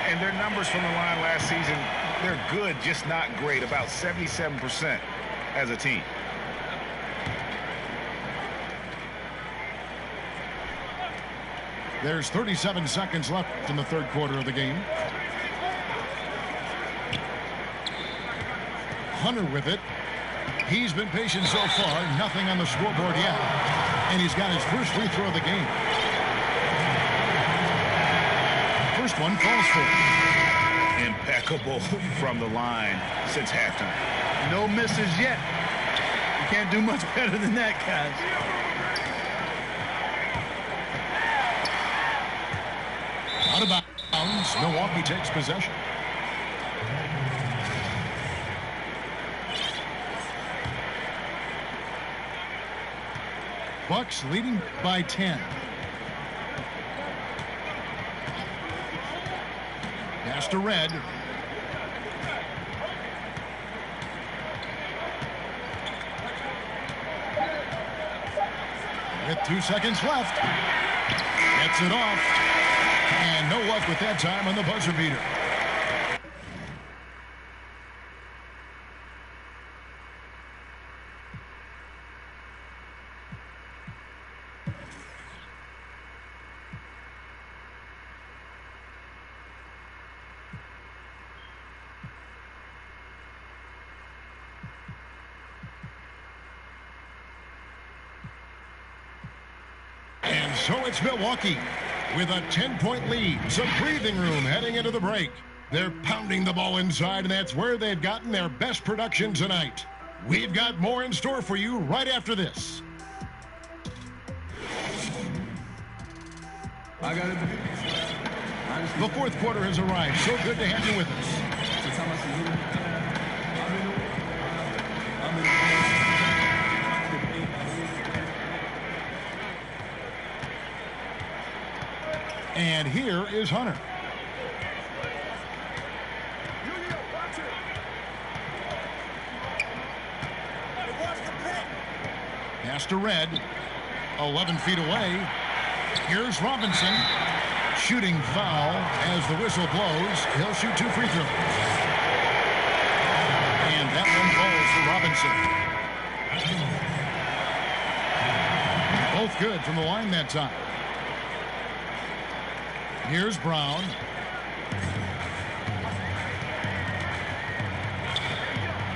And their numbers from the line last season, they're good, just not great. About 77% as a team. There's 37 seconds left in the 3rd quarter of the game. Hunter with it. He's been patient so far. Nothing on the scoreboard yet. And he's got his first free throw of the game. First one falls for him. Impeccable from the line since halftime. No misses yet. You can't do much better than that, guys. Out of bounds. Milwaukee takes possession. Bucks leading by 10. Pass to Red. With 2 seconds left. Gets it off. And no luck with that time on the buzzer beater. And so it's Milwaukee with a 10-point lead. Some breathing room heading into the break. They're pounding the ball inside, and that's where they've gotten their best production tonight. We've got more in store for you right after this. The fourth quarter has arrived. So good to have you with us. And here is Hunter. Pass to Red. 11 feet away. Here's Robinson. Shooting foul as the whistle blows. He'll shoot 2 free throws. And that one falls for Robinson. Both good from the line that time. Here's Brown.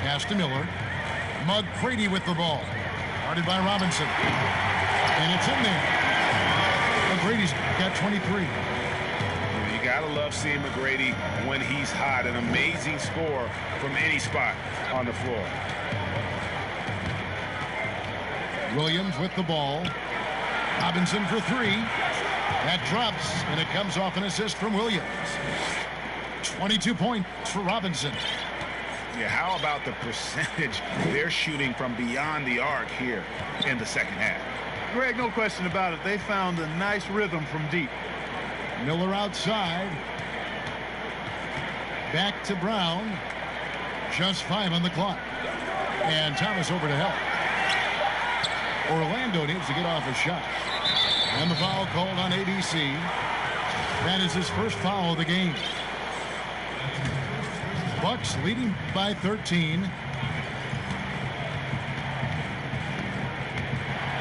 Pass to Miller. McGrady with the ball. Guarded by Robinson. And it's in there. McGrady's got 23. You gotta love seeing McGrady when he's hot. An amazing score from any spot on the floor. Williams with the ball. Robinson for 3. That drops, and it comes off an assist from Williams. 22 points for Robinson. Yeah, how about the percentage they're shooting from beyond the arc here in the second half? Greg, no question about it. They found a nice rhythm from deep. Miller outside. Back to Brown. Just 5 on the clock. And Thomas over to help. Orlando needs to get off a shot. And the foul called on ABC. That is his first foul of the game. Bucks leading by 13.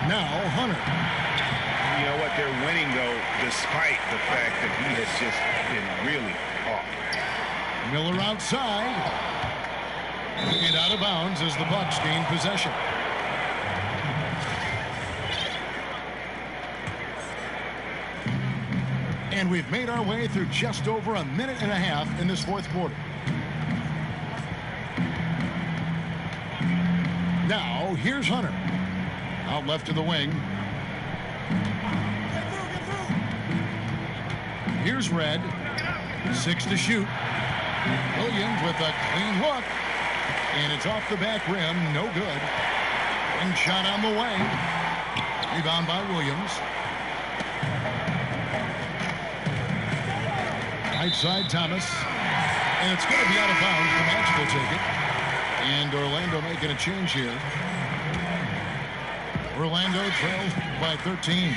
Now Hunter. You know what? They're winning, though, despite the fact that he has just been really off. Miller outside. And out of bounds as the Bucks gain possession. And we've made our way through just over a minute and a half in this fourth quarter. Now, here's Hunter. Out left to the wing. Here's Red. 6 to shoot. Williams with a clean look. And it's off the back rim. No good. And shot on the way. Rebound by Williams. Right side, Thomas. And it's going to be out of bounds. The Magic will take it. And Orlando making a change here. Orlando trails by 13.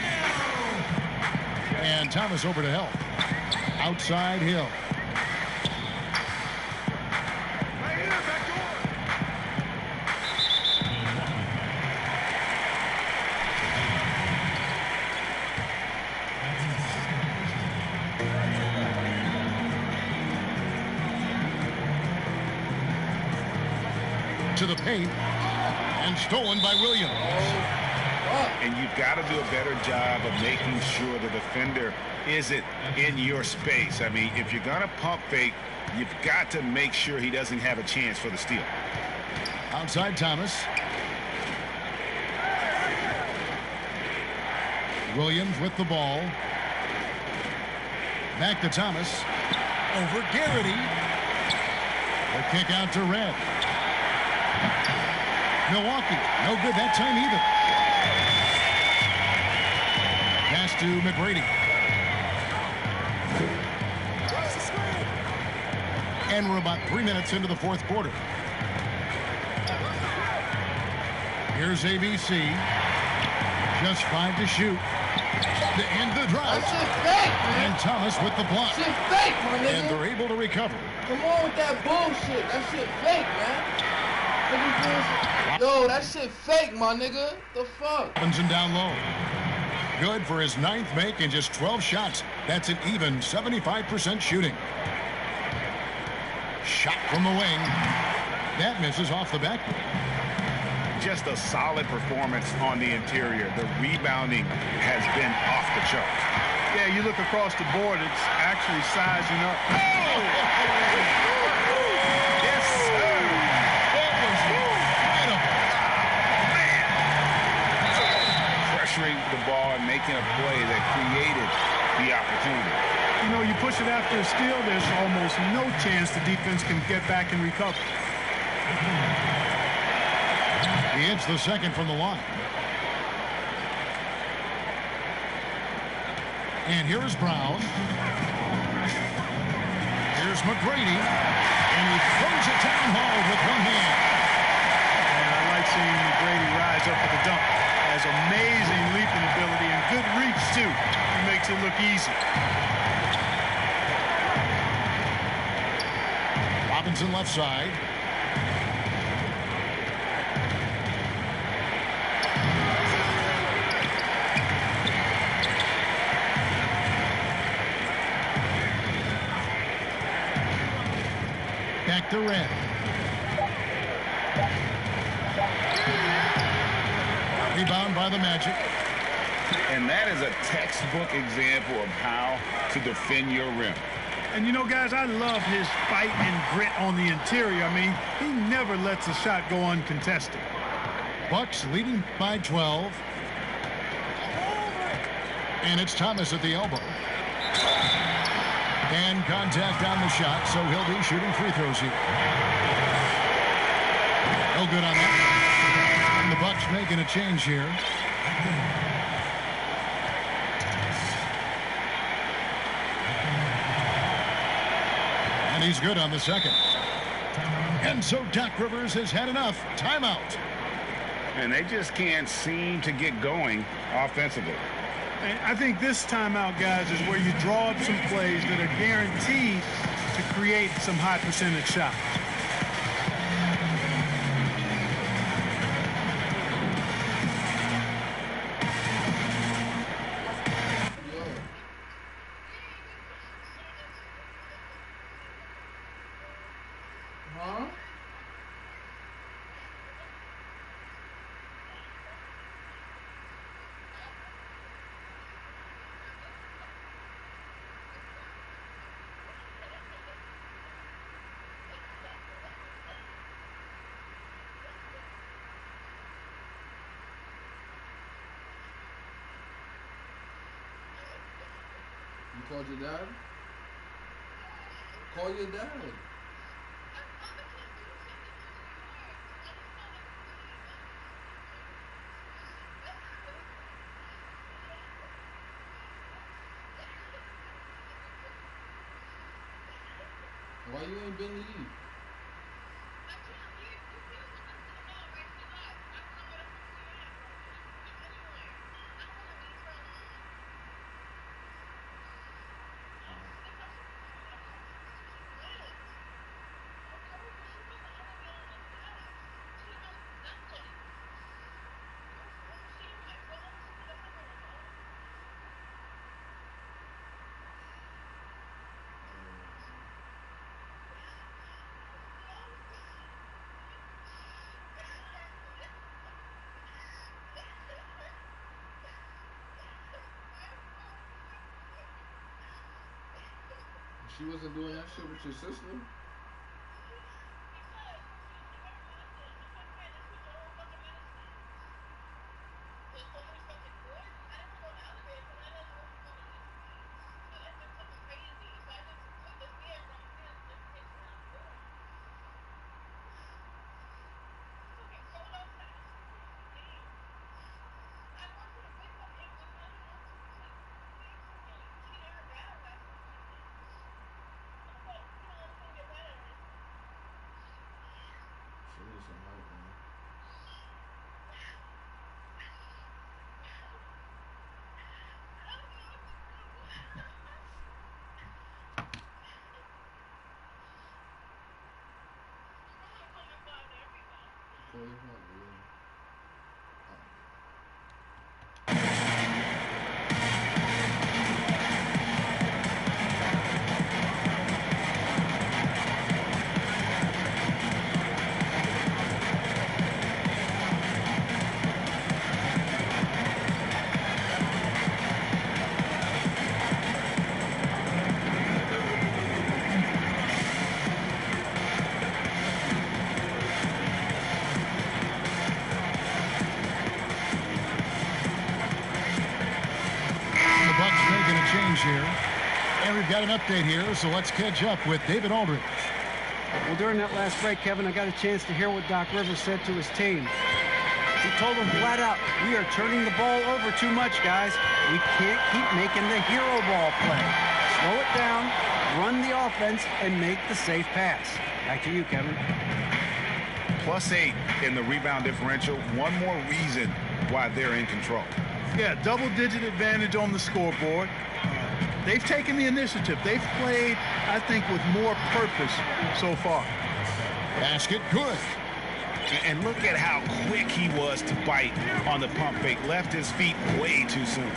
And Thomas over to help. Outside Hill. To the paint. And stolen by Williams. And you've got to do a better job of making sure the defender isn't in your space. I mean, if you're going to pump fake, you've got to make sure he doesn't have a chance for the steal. Outside Thomas. Williams with the ball. Back to Thomas. Over Garrity. The kick out to Red. Milwaukee, no good that time either. Pass to McGrady. And we're about 3 minutes into the fourth quarter. Here's ABC. Just 5 to shoot. To end the drought. That shit fake, man. And Thomas with the block. Shit fake, my nigga. And they're able to recover. Come on with that bullshit. That shit fake, man. Yo, that shit fake, my nigga. The fuck? Robinson down low. Good for his 9th make in just 12 shots. That's an even 75% shooting. Shot from the wing. That misses off the backboard. Just a solid performance on the interior. The rebounding has been off the charts. Yeah, you look across the board, it's actually sizing up. Oh! Yes, sir. That was incredible. Man. Pressuring the ball and making a play that created the opportunity. You know, you push it after a steal, there's almost no chance the defense can get back and recover. He hits the second from the line. And here's Brown. Here's McGrady. And he throws it down hard with one hand. And I like seeing McGrady rise up for the dunk. Has amazing leaping ability and good reach, too. He makes it look easy. Robinson left side. Back to Red. Rebound by the Magic. And that is a textbook example of how to defend your rim. And, you know, guys, I love his fight and grit on the interior. I mean, he never lets a shot go uncontested. Bucks leading by 12. And it's Thomas at the elbow. And contact on the shot, so he'll be shooting free throws here. No good on that. And the Bucks making a change here. And he's good on the second. And so Doc Rivers has had enough. Timeout. And they just can't seem to get going offensively. And I think this timeout, guys, is where you draw up some plays that are guaranteed to create some high percentage shots. Huh? You called your dad? Call your dad. Why you ain't been leave? She wasn't doing that shit with your sister? She needs some help, man. Call your father, yeah. The Bucks making a change here. And we've got an update here, so let's catch up with David Aldridge. Well, during that last break, Kevin, I got a chance to hear what Doc Rivers said to his team. He told them flat out, we are turning the ball over too much, guys. We can't keep making the hero ball play. Slow it down, run the offense, and make the safe pass. Back to you, Kevin. +8 in the rebound differential. One more reason why they're in control. Yeah, double-digit advantage on the scoreboard. They've taken the initiative. They've played, I think, with more purpose so far. Basket good. And look at how quick he was to bite on the pump fake. Left his feet way too soon.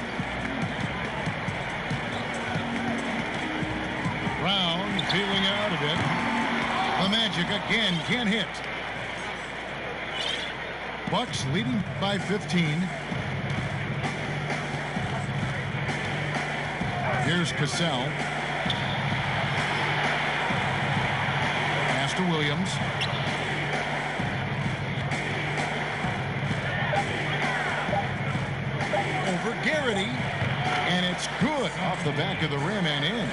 Brown feeling out of it. The Magic again can't hit. Bucks leading by 15. Here's Cassell. Pass to Williams. Over Garrity. And it's good off the back of the rim and in.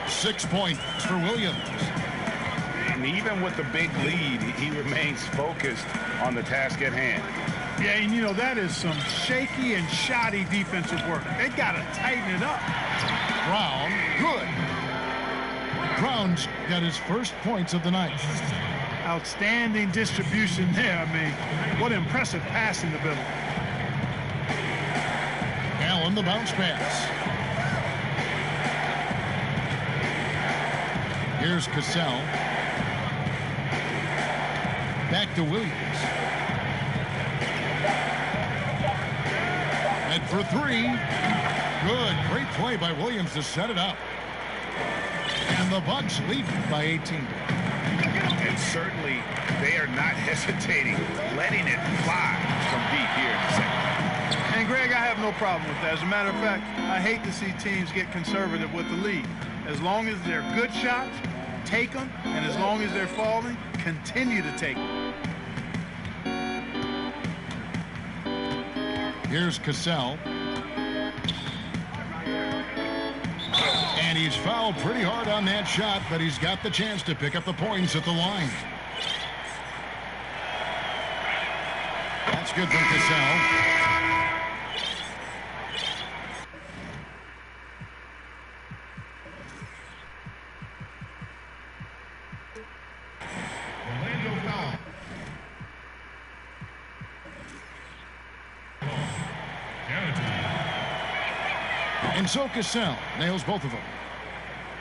6 points for Williams. And even with the big lead, he remains focused on the task at hand. Yeah, and you know, that is some shaky and shoddy defensive work. They got to tighten it up. Brown, good. Brown's got his first points of the night. Outstanding distribution there. I mean, what impressive pass in the middle. Allen, the bounce pass. Here's Cassell. Back to Williams. And for three. Good. Great play by Williams to set it up. And the Bucks lead by 18. And certainly they are not hesitating, letting it fly from deep here in the second. And Greg, I have no problem with that. As a matter of fact, I hate to see teams get conservative with the lead. As long as they're good shots, take them. And as long as they're falling, continue to take them. Here's Cassell. And he's fouled pretty hard on that shot, but he's got the chance to pick up the points at the line. That's good for Cassell. Orlando foul. Guaranteed. And so Cassell nails both of them.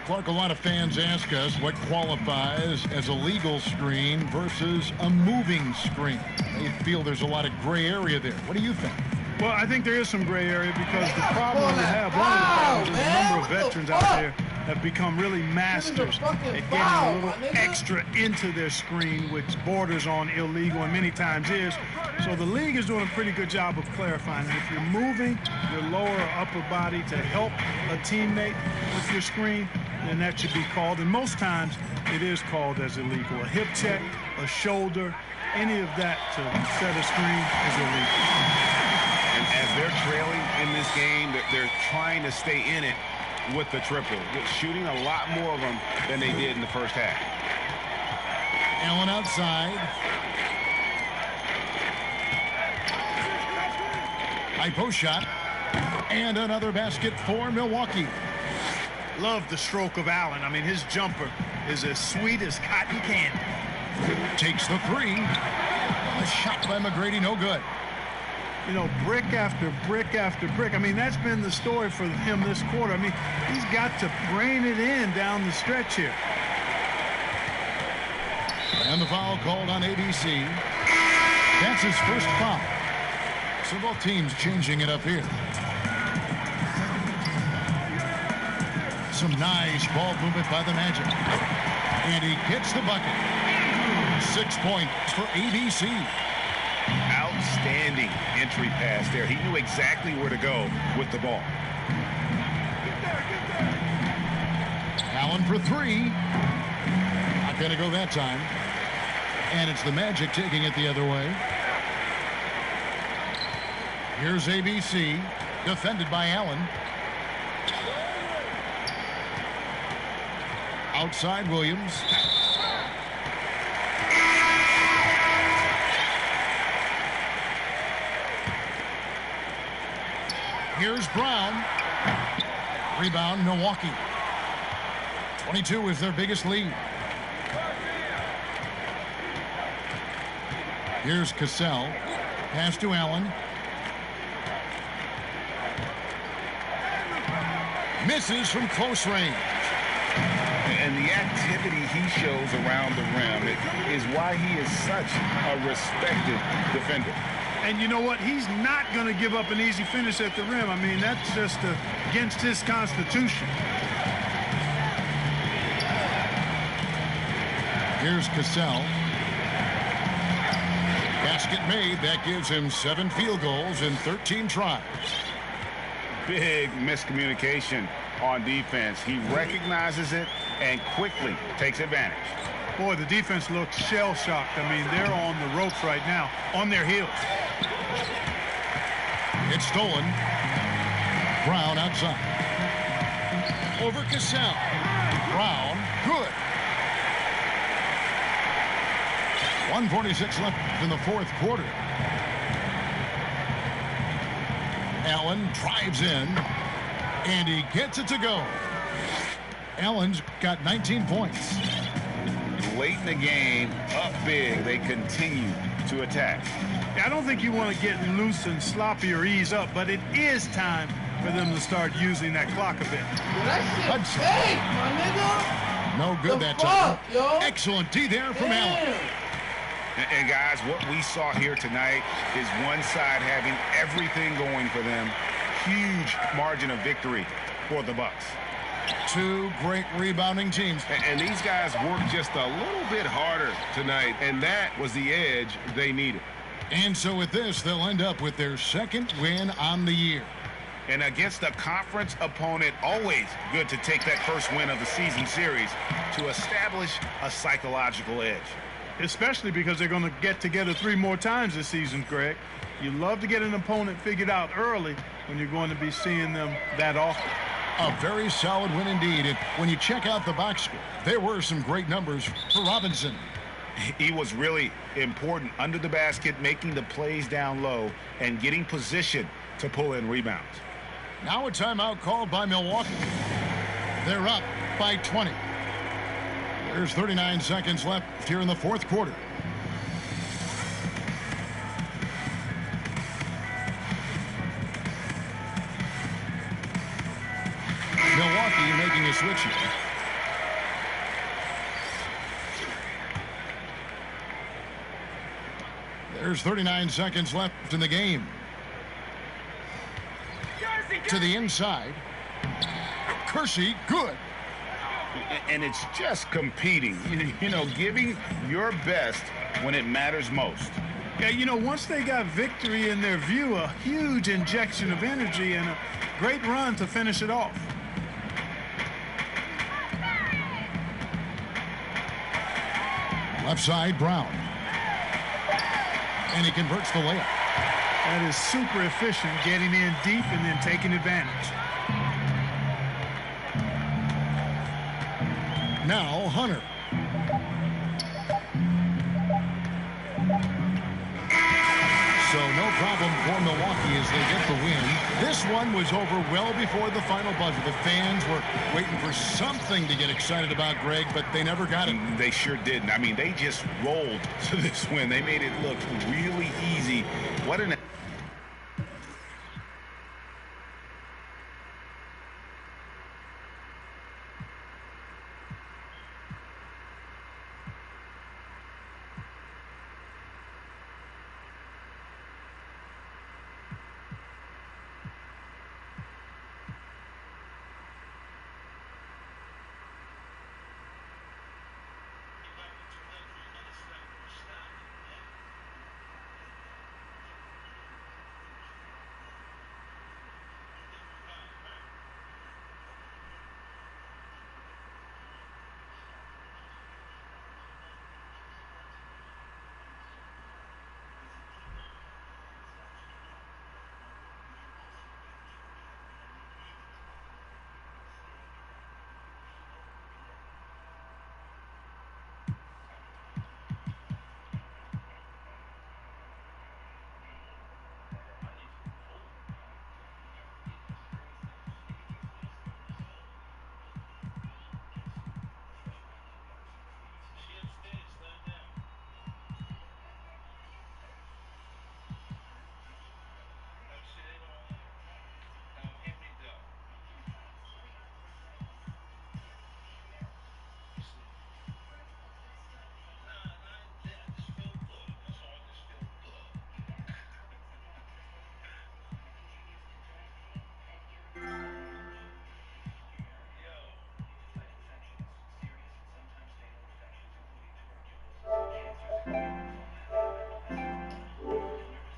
Clark, a lot of fans ask us what qualifies as a legal screen versus a moving screen. They feel there's a lot of gray area there. What do you think? Well, I think there is some gray area because the problem we have, one of the problems is the number of veterans out there have become really masters at getting a little extra into their screen, which borders on illegal and many times is. So the league is doing a pretty good job of clarifying. If you're moving your lower or upper body to help a teammate with your screen, then that should be called. And most times it is called as illegal. A hip check, a shoulder, any of that to set a screen is illegal. And as they're trailing in this game, they're trying to stay in it with the triple. They're shooting a lot more of them than they did in the first half. Allen outside. High post shot. And another basket for Milwaukee. Love the stroke of Allen. I mean, his jumper is as sweet as cotton candy. Takes the three. A shot by McGrady, no good. You know, brick after brick after brick. I mean, that's been the story for him this quarter. I mean, he's got to brain it in down the stretch here. And the foul called on ABC. That's his first foul. So both teams changing it up here. Some nice ball movement by the Magic. And he gets the bucket. 6 points for ABC. Outstanding entry pass there. He knew exactly where to go with the ball. Allen for three. Not going to go that time. And it's the Magic taking it the other way. Here's ABC, defended by Allen. Outside Williams. Here's Brown. Rebound, Milwaukee. 22 is their biggest lead. Here's Cassell. Pass to Allen. Misses from close range. And the activity he shows around the rim is why he is such a respected defender. And you know what? He's not going to give up an easy finish at the rim. I mean, that's just against his constitution. Here's Cassell. Basket made. That gives him 7 field goals in 13 tries. Big miscommunication on defense. He recognizes it and quickly takes advantage. Boy, the defense looks shell-shocked. I mean, they're on the ropes right now, on their heels. It's stolen. Brown outside. Over Cassell. Brown, good. 1:46 left in the fourth quarter. Allen drives in, and he gets it to go. Allen's got 19 points. Late in the game, up big, they continue to attack. I don't think you want to get loose and sloppy or ease up, but it is time for them to start using that clock a bit. That shit fake, my nigga. No good that time. Excellent D there from Allen. And guys, what we saw here tonight is one side having everything going for them. Huge margin of victory for the Bucks. Two great rebounding teams. And these guys worked just a little bit harder tonight, and that was the edge they needed. And so with this, they'll end up with their second win on the year. And against a conference opponent, always good to take that first win of the season series to establish a psychological edge. Especially because they're going to get together 3 more times this season, Greg. You love to get an opponent figured out early when you're going to be seeing them that often. A very solid win indeed. And when you check out the box score, there were some great numbers for Robinson. He was really important under the basket, making the plays down low and getting position to pull in rebounds. Now a timeout called by Milwaukee. They're up by 20. There's 39 seconds left here in the fourth quarter. Milwaukee making a switch here. There's 39 seconds left in the game. To the inside. Kersey, good. And it's just competing, you know, giving your best when it matters most. Yeah, you know, once they got victory in their view, a huge injection of energy and a great run to finish it off. Left side, Brown. And he converts the layup. That is super efficient, getting in deep and then taking advantage. Now Hunter. So no problem for Milwaukee as they get the win. This one was over well before the final buzzer. The fans were waiting for something to get excited about, Greg, but they never got it. They sure didn't. I mean, they just rolled to this win. They made it look really easy. What an